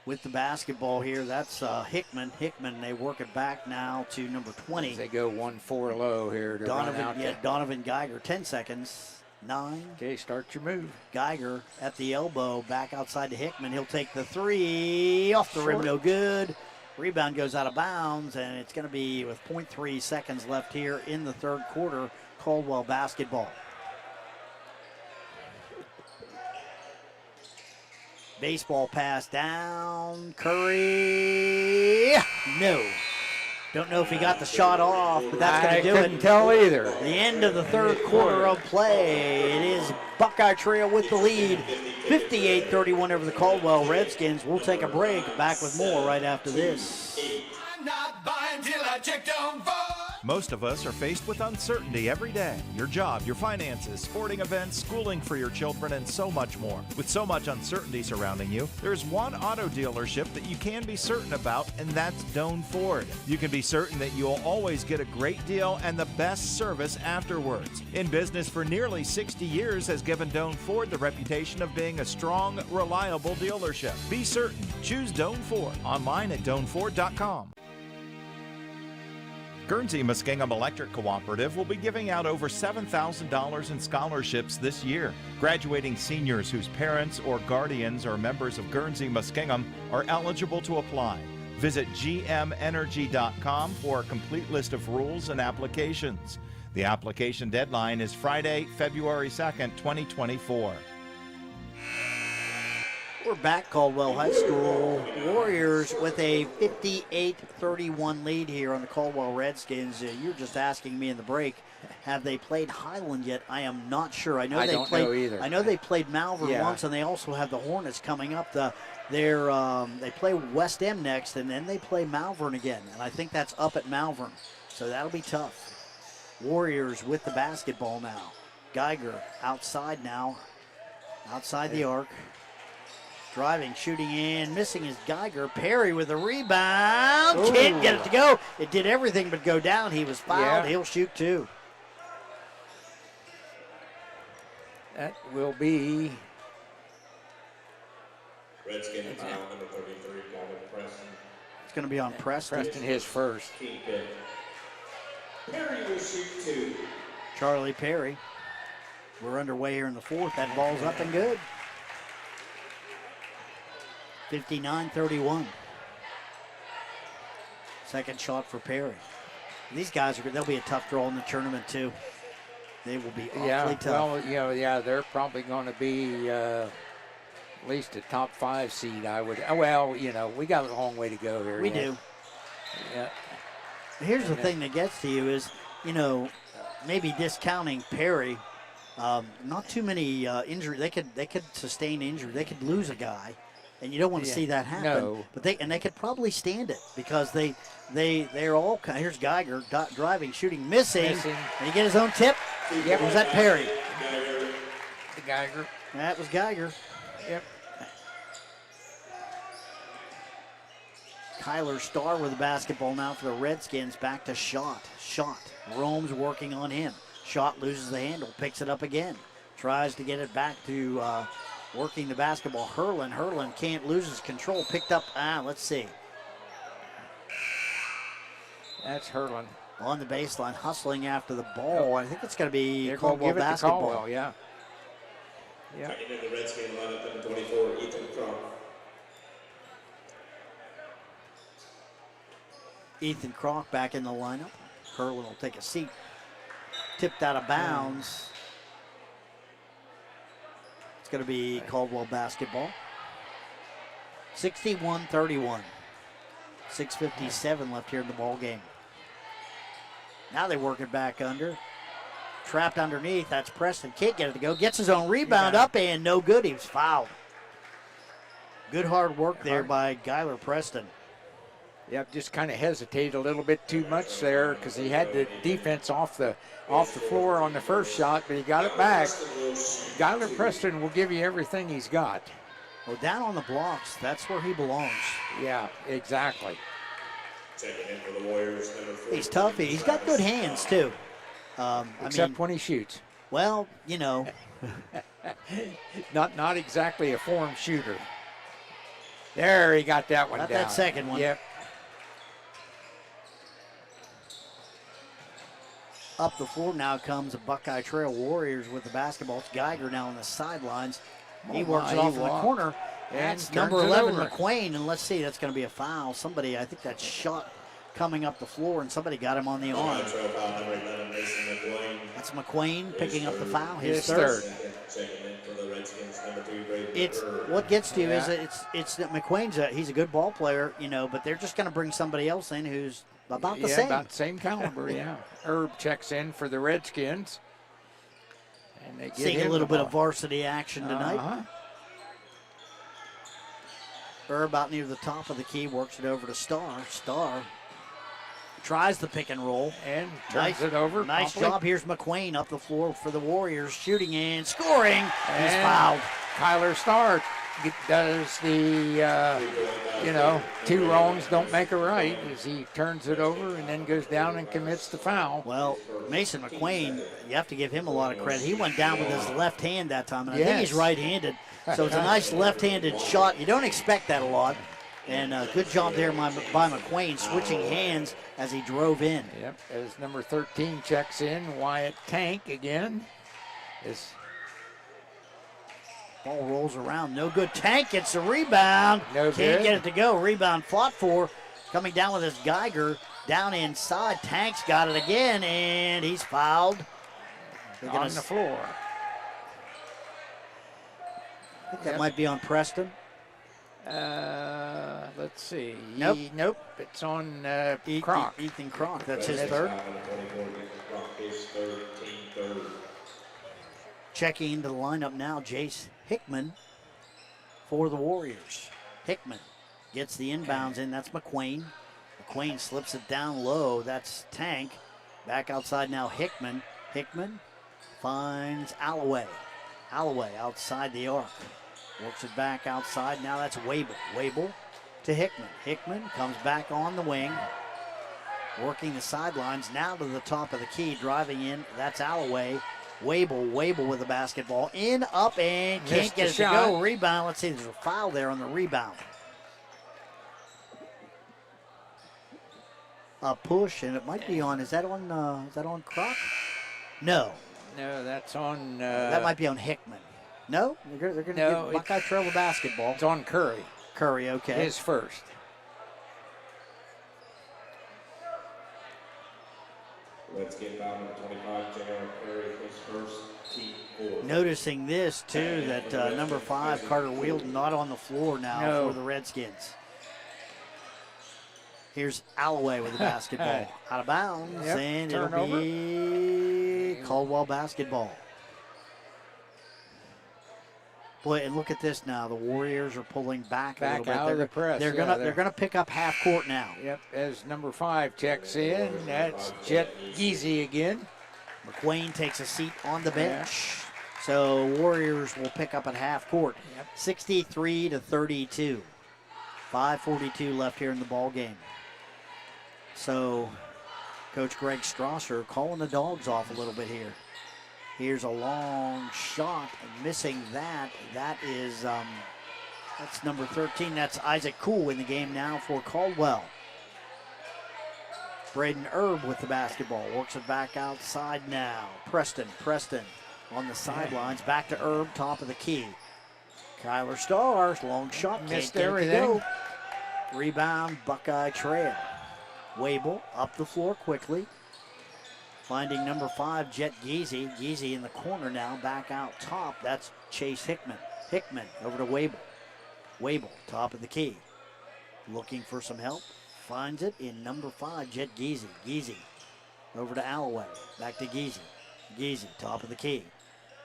With the basketball here, that's Hickman. Hickman, they work it back now to number 20. They go 1-4 low here to run out. Donovan Geiger, 10 seconds. 9. Okay, start your move. Geiger at the elbow, back outside to Hickman. He'll take the 3, off the rim, no good. Rebound goes out of bounds, and it's going to be with 0.3 seconds left here in the third quarter, Caldwell basketball. Baseball pass down, Curry, no. Don't know if he got the shot off, but that's going to do it. I couldn't tell either. The end of the third quarter of play. It is Buckeye Trail with the lead, 58-31 over the Caldwell Redskins. We'll take a break. Back with more right after this. I'm not buying till I check on for. Most of us are faced with uncertainty every day. Your job, your finances, sporting events, schooling for your children, and so much more. With so much uncertainty surrounding you, there's one auto dealership that you can be certain about, and that's Doan Ford. You can be certain that you'll always get a great deal and the best service afterwards. In business for nearly 60 years has given Doan Ford the reputation of being a strong, reliable dealership. Be certain. Choose Doan Ford. Online at doanford.com. Guernsey Muskingum Electric Cooperative will be giving out over $7,000 in scholarships this year. Graduating seniors whose parents or guardians are members of Guernsey Muskingum are eligible to apply. Visit gmenergy.com for a complete list of rules and applications. The application deadline is Friday, February 2nd, 2024. We're back, Caldwell High School. Warriors with a 58-31 lead here on the Caldwell Redskins. You were just asking me in the break, have they played Highland yet? I am not sure. I know know either. I know they played Malvern once, and they also have the Hornets coming up. They play West End next, and then they play Malvern again. And I think that's up at Malvern, so that'll be tough. Warriors with the basketball now. Geiger outside now, outside the arc. Driving, shooting in, missing is Geiger. Perry with a rebound. Ooh. Can't get it to go. It did everything but go down. He was fouled. Yeah. He'll shoot two. That will be Redskins foul number 33, Calvin Preston. It's going to be on Preston. Preston his first. Perry will shoot two. Charlie Perry. We're underway here in the fourth. That ball's up and good. 59-31. Second shot for Perry. These guys they'll be a tough draw in the tournament too. They will be awfully tough. Well, they're probably going to be at least a top 5 seed, I would. Well, we got a long way to go here. We do. Yeah. Here's the thing that gets to you is, maybe discounting Perry. Not too many injuries. They could sustain injury. They could lose a guy, and you don't want to see that happen. No. But they could probably stand it because they're all. Here's Geiger driving, shooting, missing. And he get his own tip. Yep. Was that Perry? The Geiger. That was Geiger. Yep. Kyler Starr with the basketball now for the Redskins. Back to Schott. Rome's working on him. Schott loses the handle, picks it up again. Tries to get it back to working the basketball. Hurlin can't lose his control. Picked up, let's see. That's Hurlin. On the baseline, hustling after the ball. I think it's going to be Caldwell basketball. Caldwell, yeah. Checking in the Redskin lineup, number 24, Ethan Crock. Ethan Crock back in the lineup. Hurlin will take a seat. Tipped out of bounds. It's going to be Caldwell basketball. 61-31. 6:57 left here in the ball game. Now they work it back under. Trapped underneath. That's Preston. Can't get it to go. Gets his own rebound up and no good. He was fouled. Good hard work there by Guyler Preston. Yep, just kind of hesitated a little bit too much there because he had the defense off the floor on the first shot, but he got it back. Guyler Preston will give you everything he's got. Well, down on the blocks, that's where he belongs. Yeah, exactly. Checking in for the Warriors, number 4. He's tough. He's got good hands, too. Except when he shoots. Well, Not exactly a form shooter. There, he got that one down. That second one. Yep. Up the floor now comes the Buckeye Trail Warriors with the basketball. It's Geiger now on the sidelines. He works it off in the corner. And that's number 11, McQueen. And let's see, that's going to be a foul. Somebody, I think that shot coming up the floor, and somebody got him on the arm. That's McQueen picking up the foul. His third. It's what gets to you is that it's that McQueen's he's a good ball player, but they're just going to bring somebody else in who's about the same. About the same caliber, yeah. Herb checks in for the Redskins. And they get seeing a little bit of varsity action tonight. Herb out near the top of the key, works it over to Starr. Starr tries the pick and roll. And turns it over. Nice job. Here's McQueen up the floor for the Warriors, shooting and scoring. He's fouled. Kyler Starr does the, two wrongs don't make a right as he turns it over and then goes down and commits the foul. Well, Mason McQueen, you have to give him a lot of credit. He went down with his left hand that time, and I think he's right-handed. So it's a nice left-handed shot. You don't expect that a lot. And good job there by McQueen, switching hands as he drove in. Yep, as number 13 checks in, Wyatt Tank again. Ball rolls around, no good. Tank gets a rebound. Can't get it to go. Rebound fought for. Coming down with his Geiger. Down inside, Tank's got it again, and he's fouled. On the floor. I think that might be on Preston. Let's see. Nope. It's on Crock. Ethan Crock. That's his third. Checking into the lineup now, Jace Hickman for the Warriors. Hickman gets the inbounds in. That's McQueen. McQueen slips it down low. That's Tank. Back outside now, Hickman. Hickman finds Alloway. Alloway outside the arc. Works it back outside. Now that's Wable. Wable to Hickman. Hickman comes back on the wing. Working the sidelines. Now to the top of the key. Driving in. That's Alloway. Wable with the basketball. In, up, and can't get it to go. Rebound. Let's see. There's a foul there on the rebound. A push, and it might be on. Is that on Crock? No. No, that's on. That might be on Hickman. No, they're going to give Buckeye Trail basketball. It's on Curry. Curry, okay. His first. Redskin foul number 25, J.R. Curry, his first team foul. Noticing this, too, that number 5, Carter Wielden, not on the floor now for the Redskins. Here's Alloway with the basketball. Out of bounds, and it'll be Caldwell basketball. Boy, and look at this now. The Warriors are pulling back a little bit. Out of the press. They're gonna pick up half court now. Yep, as number 5 checks in, that's Jet Geezy again. McQueen takes a seat on the bench. So Warriors will pick up at half court. 63-32. 5:42 left here in the ball game. So Coach Greg Strasser calling the dogs off a little bit here. Here's a long shot, and missing that. That is, that's number 13. That's Isaac Cool in the game now for Caldwell. Braden Erb with the basketball. Works it back outside now. Preston on the sidelines. Back to Erb, top of the key. Kyler Stars, long shot. Missed everything. Rebound, Buckeye Trail. Wable up the floor quickly. Finding number 5, Jet Geezy. Geezy in the corner now, back out top. That's Chase Hickman. Hickman over to Wable. Wable, top of the key. Looking for some help. Finds it in number 5, Jet Geezy. Geezy over to Alloway. Back to Geezy. Geezy, top of the key.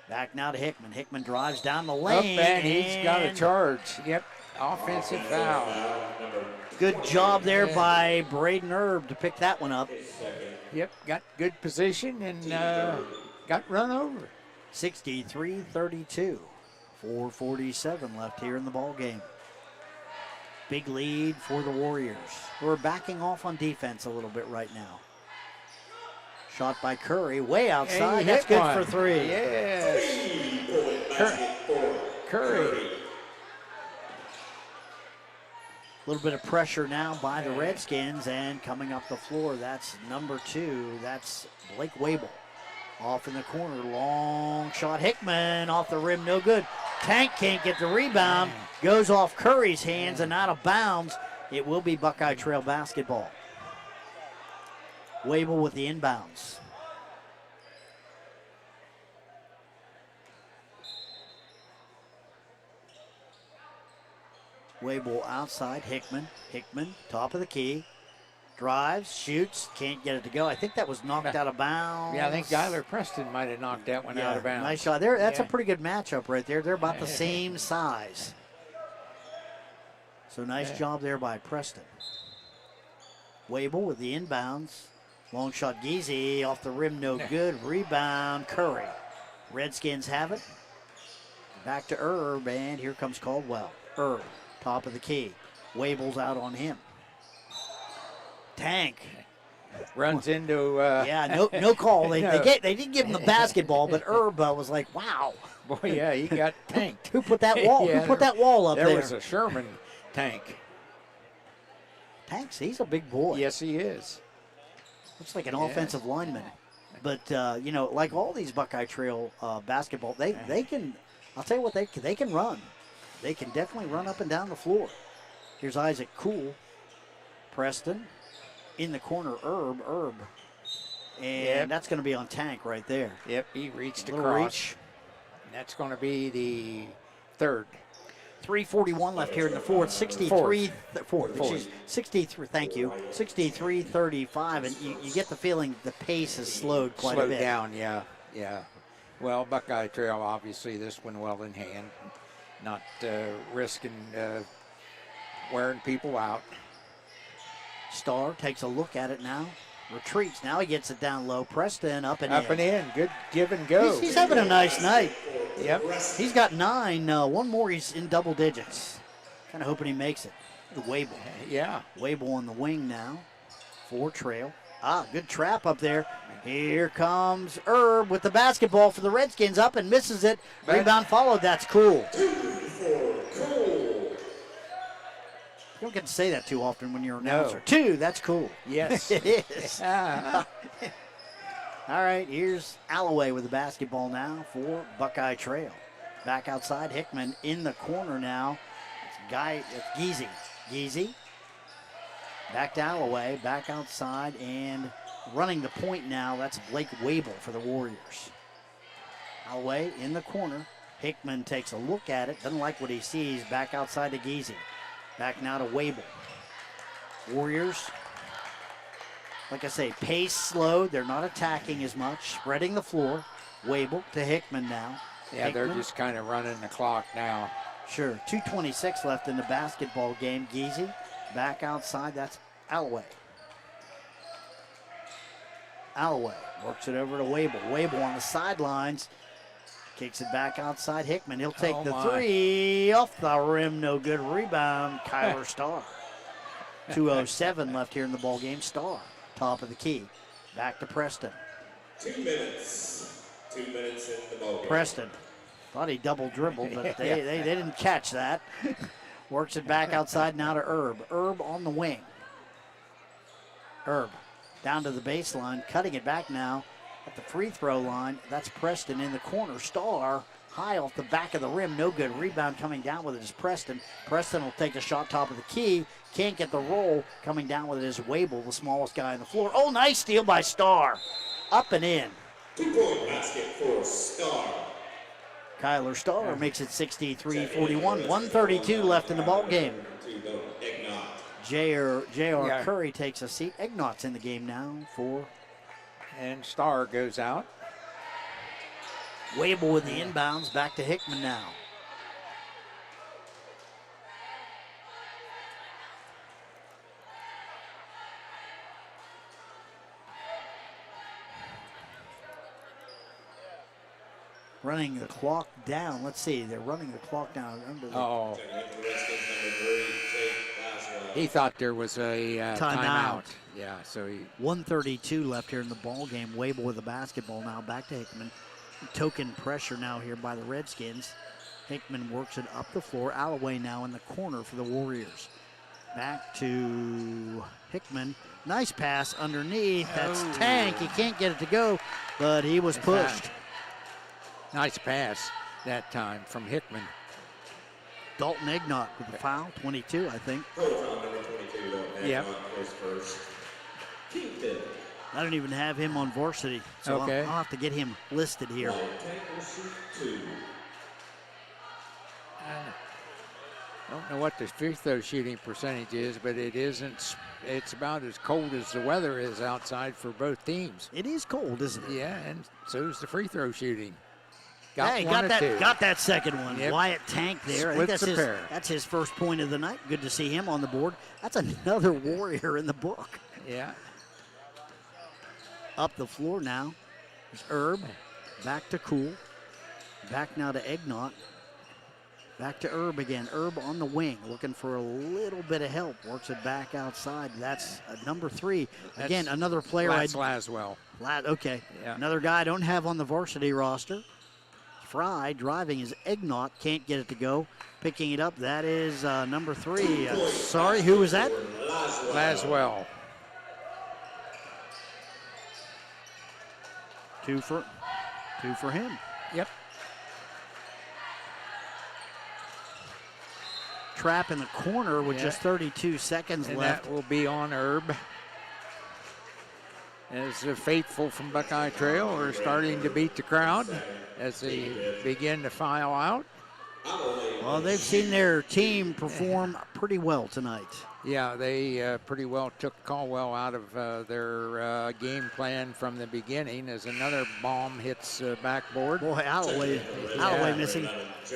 Back now to Hickman. Hickman drives down the lane. And he's got a charge. Yep, offensive foul. Good job there by Braden Erb to pick that one up. Yep, got good position and got run over. 63-32. 4:47 left here in the ball game. Big lead for the Warriors, who are backing off on defense a little bit right now. Shot by Curry, way outside. That's good for 3. Yes. Curry. A little bit of pressure now by the Redskins, and coming up the floor, that's number 2. That's Blake Wable. Off in the corner, long shot. Hickman off the rim, no good. Tank can't get the rebound. Goes off Curry's hands and out of bounds. It will be Buckeye Trail basketball. Wable with the inbounds. Wable outside, Hickman, top of the key. Drives, shoots, can't get it to go. I think that was knocked out of bounds. Yeah, I think Skyler Preston might have knocked that one out of bounds. Nice shot there. That's a pretty good matchup right there. They're about the same size. So nice job there by Preston. Wable with the inbounds. Long shot, Geezy off the rim, no good. Rebound, Curry. Redskins have it. Back to Erb, and here comes Caldwell. Erb, top of the key. Wable's out on him. Tank runs into no call. They didn't give him the basketball, but Erb was like, wow. Boy, yeah, he got tanked. Who put that wall? Who put that wall up there? There was a Sherman Tank. Tanks, he's a big boy. Yes, he is. Looks like an offensive lineman. But like all these Buckeye Trail basketball, they can. I'll tell you what, they can run. They can definitely run up and down the floor. Here's Isaac Cool. Preston. In the corner, Erb. And that's going to be on Tank right there. Yep, he reached across. Reach. And that's going to be the third. 3:41 left here in the fourth. 63. Thank you. 63-35, and you get the feeling the pace has slowed quite a bit. Slowed down, yeah. Well, Buckeye Trail, obviously, this one well in hand. Not risking wearing people out. Star takes a look at it now. Retreats. Now he gets it down low. Preston up and in. Good give and go. He's having a nice night. Yep. He's got 9. One more, he's in double digits. Kind of hoping he makes it. Wable. Yeah. Wable on the wing now for Trail. Good trap up there. Here comes Erb with the basketball for the Redskins, up and misses it. Rebound followed. That's Cool. You don't get to say that too often when you're an announcer. 2, that's cool. Yes. It is. All right, here's Alloway with the basketball now for Buckeye Trail. Back outside, Hickman in the corner now. It's Geezy. Geezy. Back to Alloway, back outside, and Running the point now, that's Blake Wable for the Warriors. Away in the corner. Hickman takes a look at it, doesn't like what he sees. Back outside to Geezy. Back now to Wable. Warriors, like I say, pace slow. They're not attacking as much. Spreading the floor. Wable to Hickman now. Yeah, Hickman. they're just kind of running the clock now. Sure, 2:26 left in the basketball game. Geezy back outside, that's Alloway. Alloway works it over to Wable. Wable on the sidelines. Kicks it back outside Hickman. He'll take the three off the rim. No good. Rebound, Kyler Starr. 2:07 left here in the ball game. Starr, top of the key. Back to Preston. 2 minutes. 2 minutes in the ball game. Preston. Thought he double dribbled, but they didn't catch that. Works it back outside now to Herb. Herb on the wing. Herb down to the baseline, cutting it back now at the free throw line. That's Preston in the corner. Starr high off the back of the rim. No good. Rebound coming down with it is Preston. Preston will take the shot top of the key. Can't get the roll. Coming down with it is Wable, the smallest guy on the floor. Oh, nice steal by Starr. Up and in. 2-point basket for Starr. Kyler Starr makes it 63-41. 1:32 left in the ball game. J.R. Curry takes a seat. Egnot's in the game now for. And Starr goes out. Wable with the inbounds. Back to Hickman now. Running the clock down. Let's see. They're running the clock down. Under the He thought there was a timeout. Yeah, so 1:32 left here in the ball game. Wable with the basketball now. Back to Hickman. Token pressure now here by the Redskins. Hickman works it up the floor. Alloway now in the corner for the Warriors. Back to Hickman. Nice pass underneath. That's Tank. He can't get it to go, but he was pushed. Nice pass that time from Hickman. Dalton Egnot with the foul, 22, I think. Yep. I don't even have him on varsity, so okay. I'll have to get him listed here. I don't know what the free throw shooting percentage is, but it isn't. It's about as cold as the weather is outside for both teams. It is cold, isn't it? Yeah, and so is the free throw shooting. Got that second one. Yep. Wyatt Tank there. I think that's his first point of the night. Good to see him on the board. That's another Warrior in the book. Yeah. Up the floor now is Herb. Back to Cool. Back now to Egnot. Back to Herb again. Herb on the wing, looking for a little bit of help. Works it back outside. That's number 3. Again, another player. That's Laswell. Okay. Yeah. Another guy I don't have on the varsity roster. Fry driving is Egnot. Can't get it to go. Picking it up, that is number 3. Sorry, who was that? Laswell. 2 for him. Yep. Trap in the corner with just 32 seconds left. That will be on Herb. As the faithful from Buckeye Trail are starting to beat the crowd as they begin to file out. Well, they've seen their team perform pretty well tonight. Yeah, they pretty well took Caldwell out of their game plan from the beginning as another bomb hits backboard. Boy, Alloway missing.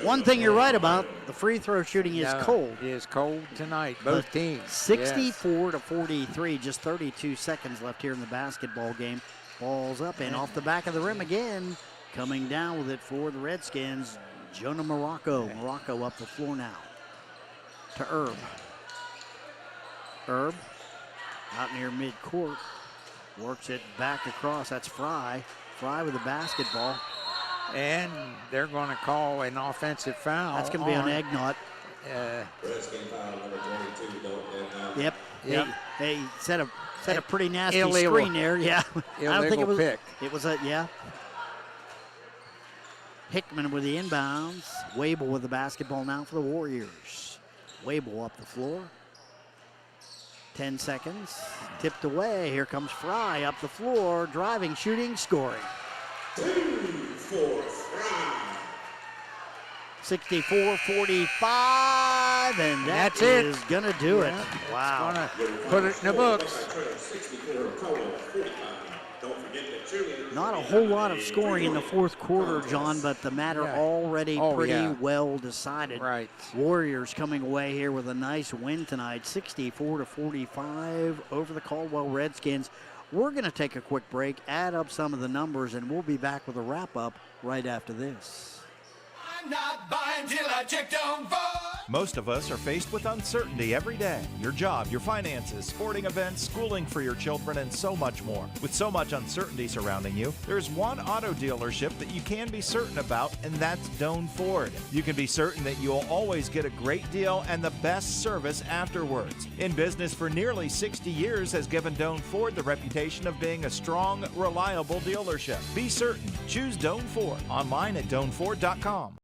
One thing you're right about, the free throw shooting is cold. It is cold tonight, both teams. 64-43, just 32 seconds left here in the basketball game. Ball's up and off the back of the rim again. Coming down with it for the Redskins, Jonah Morocco. Morocco up the floor now to Herb. Herb out near midcourt. Works it back across. That's Fry. Fry with the basketball. And they're going to call an offensive foul. That's going to be on Egnot. Redskin foul number 22, Dalton. Yep. Hey, set a pretty nasty illegal screen there. Yeah. I don't think it was. Pick. It was a Hickman with the inbounds. Wable with the basketball now for the Warriors. Wable up the floor. 10 seconds. Tipped away. Here comes Fry up the floor. Driving, shooting, scoring. 2 for Fry. 64-45, and That's it. is going to do it. Yeah. Wow. Gonna put it in the books. Not a whole lot of scoring in the fourth quarter, John, but the matter already pretty well decided. Right. Warriors coming away here with a nice win tonight, 64-45 over the Caldwell Redskins. We're going to take a quick break, add up some of the numbers, and we'll be back with a wrap-up right after this. I'm not buying till I check on Ford. Most of us are faced with uncertainty every day. Your job, your finances, sporting events, schooling for your children, and so much more. With so much uncertainty surrounding you, there's one auto dealership that you can be certain about, and that's Doan Ford. You can be certain that you'll always get a great deal and the best service afterwards. In business for nearly 60 years has given Doan Ford the reputation of being a strong, reliable dealership. Be certain. Choose Doan Ford. Online at doanford.com.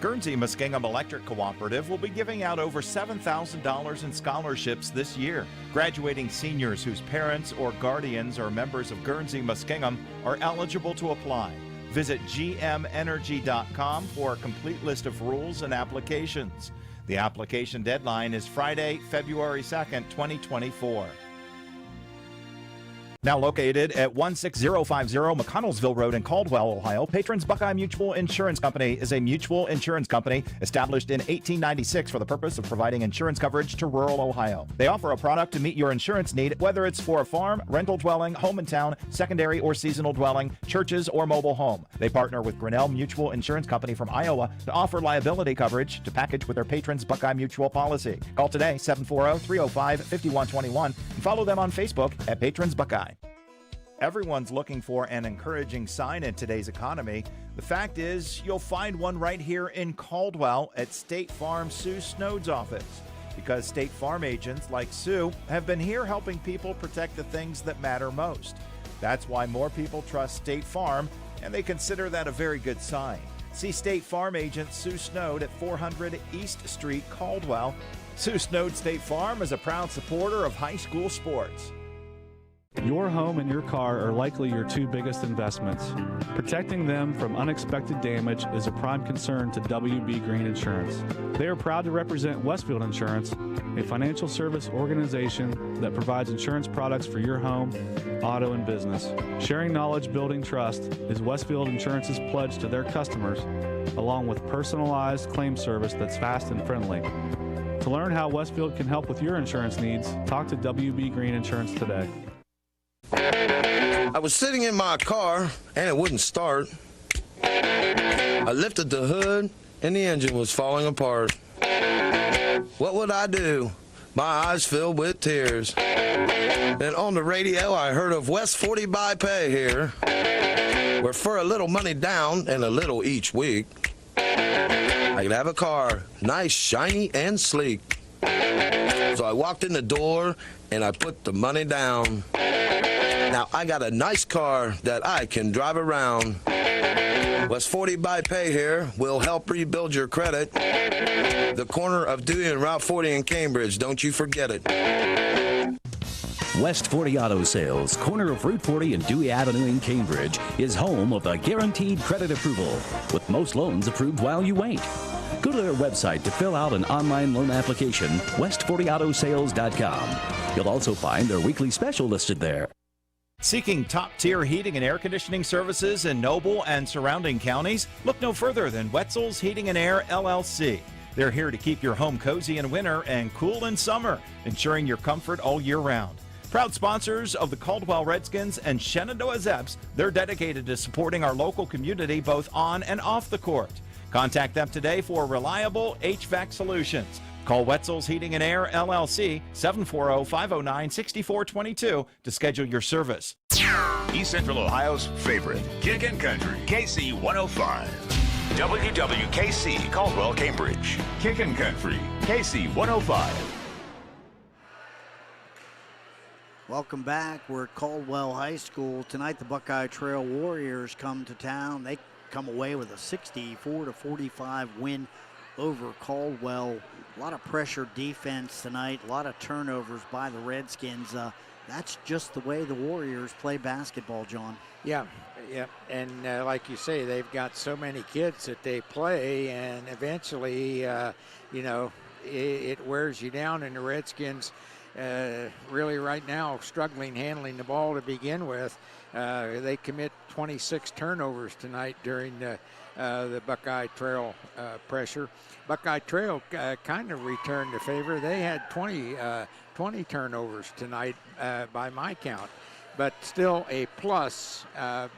Guernsey Muskingum Electric Cooperative will be giving out over $7,000 in scholarships this year. Graduating seniors whose parents or guardians are members of Guernsey Muskingum are eligible to apply. Visit gmenergy.com for a complete list of rules and applications. The application deadline is Friday, February 2nd, 2024. Now located at 16050 McConnellsville Road in Caldwell, Ohio, Patrons Buckeye Mutual Insurance Company is a mutual insurance company established in 1896 for the purpose of providing insurance coverage to rural Ohio. They offer a product to meet your insurance need, whether it's for a farm, rental dwelling, home in town, secondary or seasonal dwelling, churches, or mobile home. They partner with Grinnell Mutual Insurance Company from Iowa to offer liability coverage to package with their Patrons Buckeye Mutual policy. Call today, 740-305-5121, and follow them on Facebook at Patrons Buckeye. Everyone's looking for an encouraging sign in today's economy. The fact is, you'll find one right here in Caldwell at State Farm Sue Snowd's office. Because State Farm agents like Sue have been here helping people protect the things that matter most. That's why more people trust State Farm, and they consider that a very good sign. See State Farm agent Sue Snowd at 400 East Street, Caldwell. Sue Snowd State Farm is a proud supporter of high school sports. Your home and your car are likely your two biggest investments. Protecting them from unexpected damage is a prime concern to WB Green Insurance. They are proud to represent Westfield Insurance, a financial service organization that provides insurance products for your home, auto, and business. Sharing knowledge, building trust is Westfield Insurance's pledge to their customers, along with personalized claim service that's fast and friendly. To learn how Westfield can help with your insurance needs, talk to WB Green Insurance today. I was sitting in my car and it wouldn't start. I lifted the hood and the engine was falling apart. What would I do? My eyes filled with tears. Then on the radio I heard of West 40 by Pay here, where for a little money down and a little each week, I could have a car, nice, shiny, and sleek. So I walked in the door and I put the money down. Now I got a nice car that I can drive around. West 40 by Pay here will help rebuild your credit. The corner of Dewey and Route 40 in Cambridge, don't you forget it. West 40 Auto Sales, corner of Route 40 and Dewey Avenue in Cambridge, is home of the guaranteed credit approval, with most loans approved while you wait. Go to their website to fill out an online loan application, west40autosales.com. You'll also find their weekly special listed there. Seeking top-tier heating and air conditioning services in Noble and surrounding counties? Look no further than Wetzel's Heating and Air, LLC. They're here to keep your home cozy in winter and cool in summer, ensuring your comfort all year round. Proud sponsors of the Caldwell Redskins and Shenandoah Zeps, they're dedicated to supporting our local community both on and off the court. Contact them today for reliable HVAC solutions. Call Wetzel's Heating and Air, LLC, 740-509-6422 to schedule your service. East Central Ohio's favorite, Kickin' Country, KC 105. WWKC, Caldwell, Cambridge. Kickin' Country, KC 105. Welcome back. We're at Caldwell High School. Tonight, the Buckeye Trail Warriors come to town. They come away with a 64-45 win over Caldwell. A lot of pressure defense tonight, a lot of turnovers by the Redskins. That's just the way the Warriors play basketball, John. Yeah. And like you say, they've got so many kids that they play, and eventually, it wears you down. And the Redskins, really right now, struggling handling the ball to begin with. They commit 26 turnovers tonight during the Buckeye Trail pressure. Buckeye Trail kind of returned the favor. They had 20 turnovers tonight by my count, but still a plus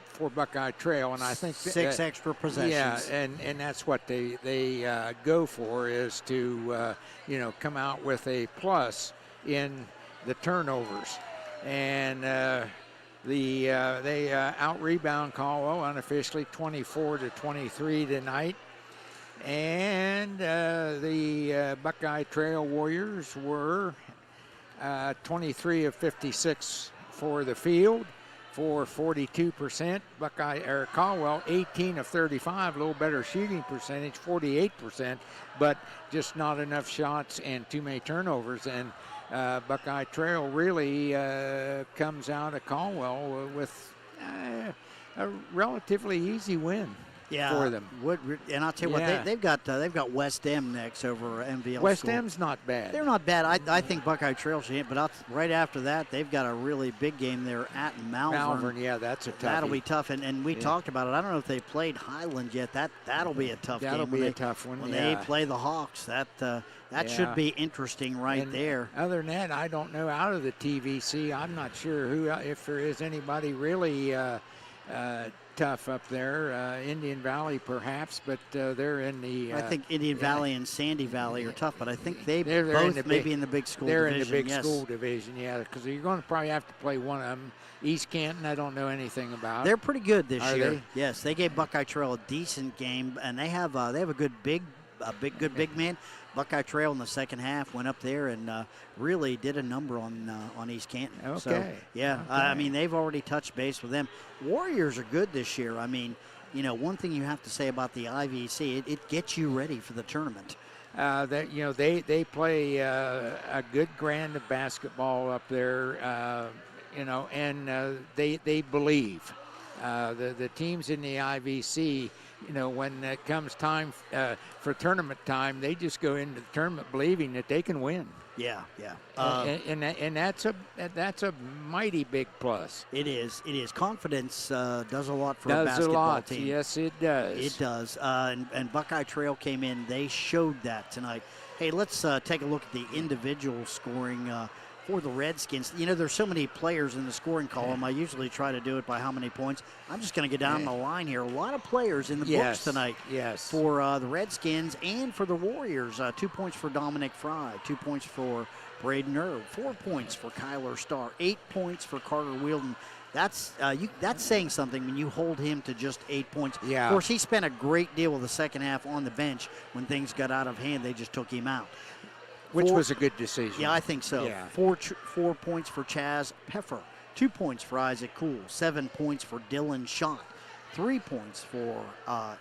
for Buckeye Trail. And I think 6 extra possessions. Yeah, and that's what they go for, is to come out with a plus in the turnovers. And they out-rebound Caldwell unofficially 24-23 tonight. And the Buckeye Trail Warriors were 23 of 56 for the field for 42%. Caldwell 18 of 35, a little better shooting percentage, 48%, but just not enough shots and too many turnovers. And Buckeye Trail really comes out of Caldwell with a relatively easy win. For them. And I'll tell you what, they've got West M next over MVL. West M's not bad. They're not bad. I think Buckeye Trail should hit, but right after that, they've got a really big game there at Malvern. Malvern, yeah, that's a tough. That'll be tough, and we talked about it. I don't know if they played Highland yet. That'll be a tough game. That'll be a tough one. When they play the Hawks, that should be interesting there. Other than that, I don't know. Out of the TVC, I'm not sure if there is anybody really tough up there. Indian Valley perhaps, but they're in the I think Indian Valley and Sandy Valley are tough, but I think they're both maybe in the big school division. They're in the big school division, yeah, because you're going to probably have to play one of them. East Canton, I don't know anything about. They're pretty good this year. They? Yes, they gave Buckeye Trail a decent game, and they have a good big man. Buckeye Trail in the second half went up there and really did a number on East Canton. Okay. So, yeah, okay. I mean, they've already touched base with them. Warriors are good this year. I mean, one thing you have to say about the IVC, it gets you ready for the tournament. They play a good brand of basketball up there, and they believe. The teams in the IVC, when it comes time for tournament time, they just go into the tournament believing that they can win. Yeah. And that's a mighty big plus. It is. Confidence does a lot for a basketball team. Yes, it does. It does. And Buckeye Trail came in. They showed that tonight. Hey, let's take a look at the individual scoring for the Redskins. There's so many players in the scoring column. I usually try to do it by how many points. I'm just going to get down the line here. A lot of players in the books tonight. Yes. For the Redskins and for the Warriors. 2 points for Dominic Fry. 2 points for Braden Erb. 4 points for Kyler Starr. 8 points for Carter Wielden. That's saying something when you hold him to just 8 points. Yeah. Of course, he spent a great deal of the second half on the bench. When things got out of hand, they just took him out. Which was a good decision. Yeah, I think so. Yeah. 4 points for Chaz Peffer. 2 points for Isaac Cool. 7 points for Dylan Schott. 3 points for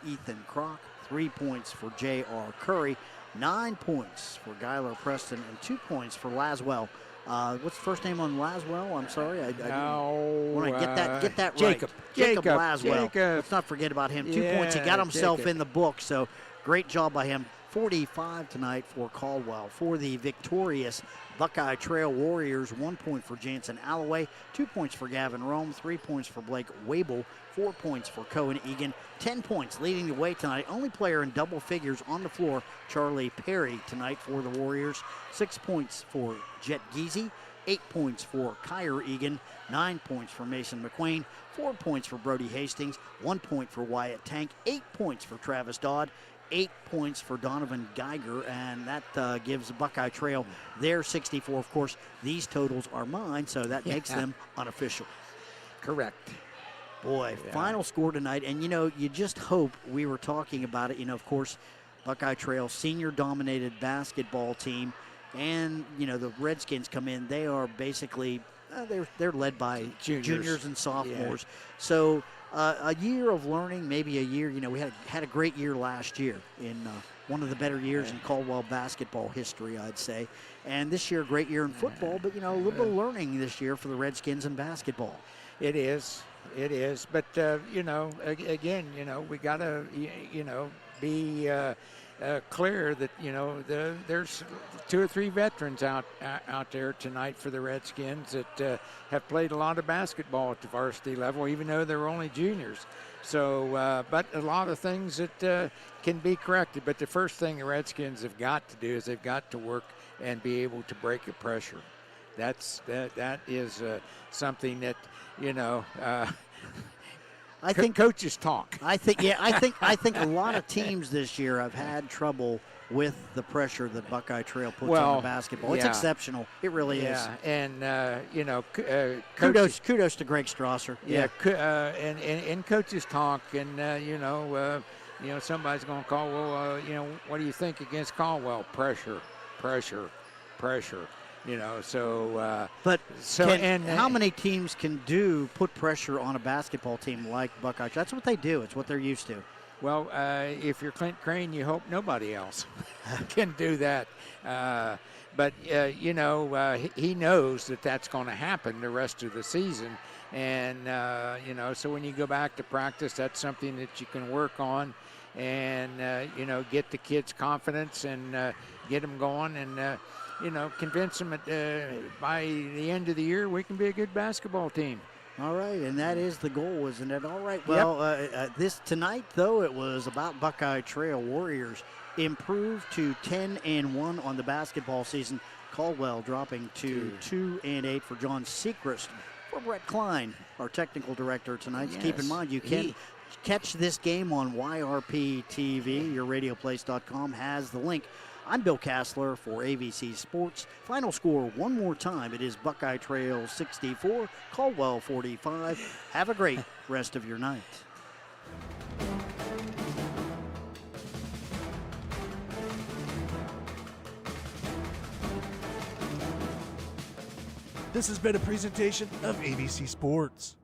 Ethan Kroc. 3 points for J.R. Curry. 9 points for Gyler Preston. And 2 points for Laswell. What's the first name on Laswell? I'm sorry. I want to get that Jacob. right. Jacob Laswell. Jacob. Let's not forget about him. 2 points. He got himself in the book, so great job by him. 45 tonight for Caldwell. For the victorious Buckeye Trail Warriors, 1 point for Jansen Alloway, 2 points for Gavin Rome, 3 points for Blake Wable, 4 points for Cohen Egan, 10 points leading the way tonight. Only player in double figures on the floor, Charlie Perry tonight for the Warriors. 6 points for Jet Geezy, 8 points for Kyer Egan, 9 points for Mason McQueen, 4 points for Brody Hastings, 1 point for Wyatt Tank, 8 points for Travis Dodd, 8 points for Donovan Geiger, and that gives Buckeye Trail their 64. Of course, these totals are mine, so that makes them unofficial. Correct. Boy, final score tonight, and you just hope, we were talking about it, of course, Buckeye Trail, senior-dominated basketball team, and, the Redskins come in. They are basically, they're led by juniors and sophomores. Yeah. So a year of learning, maybe a year. We had a great year last year in one of the better years in Caldwell basketball history, I'd say. And this year, great year in football, but, a little bit of learning this year for the Redskins in basketball. It is. But, again, we got to, be clear that, there's 2 or 3 veterans out there tonight for the Redskins that have played a lot of basketball at the varsity level, even though they're only juniors. So, but a lot of things that can be corrected. But the first thing the Redskins have got to do is they've got to work and be able to break the pressure. That is something that, I think coaches talk. I think a lot of teams this year have had trouble with the pressure that Buckeye Trail puts on the basketball. It's exceptional. It really is. And kudos to Greg Strasser. And coaches talk, and somebody's going to call. Well, what do you think against Caldwell? Pressure. How many teams can put pressure on a basketball team like Buckeye? That's what they do. It's what they're used to. Well, if you're Clint Crane, you hope nobody else can do that. But he knows that that's going to happen the rest of the season. And, so when you go back to practice, that's something that you can work on and, get the kids' confidence and get them going and, convince them that by the end of the year we can be a good basketball team. All right, and that is the goal, isn't it? All right, well, this tonight, though, it was about Buckeye Trail Warriors improved to 10-1 on the basketball season. Caldwell dropping to 2-8 for John Sechrist. For Brett Klein, our technical director tonight. Yes. Keep in mind, you can catch this game on YRP TV. YourRadioPlace.com has the link. I'm Bill Kassler for AVC Sports. Final score one more time. It is Buckeye Trail 64, Caldwell 45. Have a great rest of your night. This has been a presentation of ABC Sports.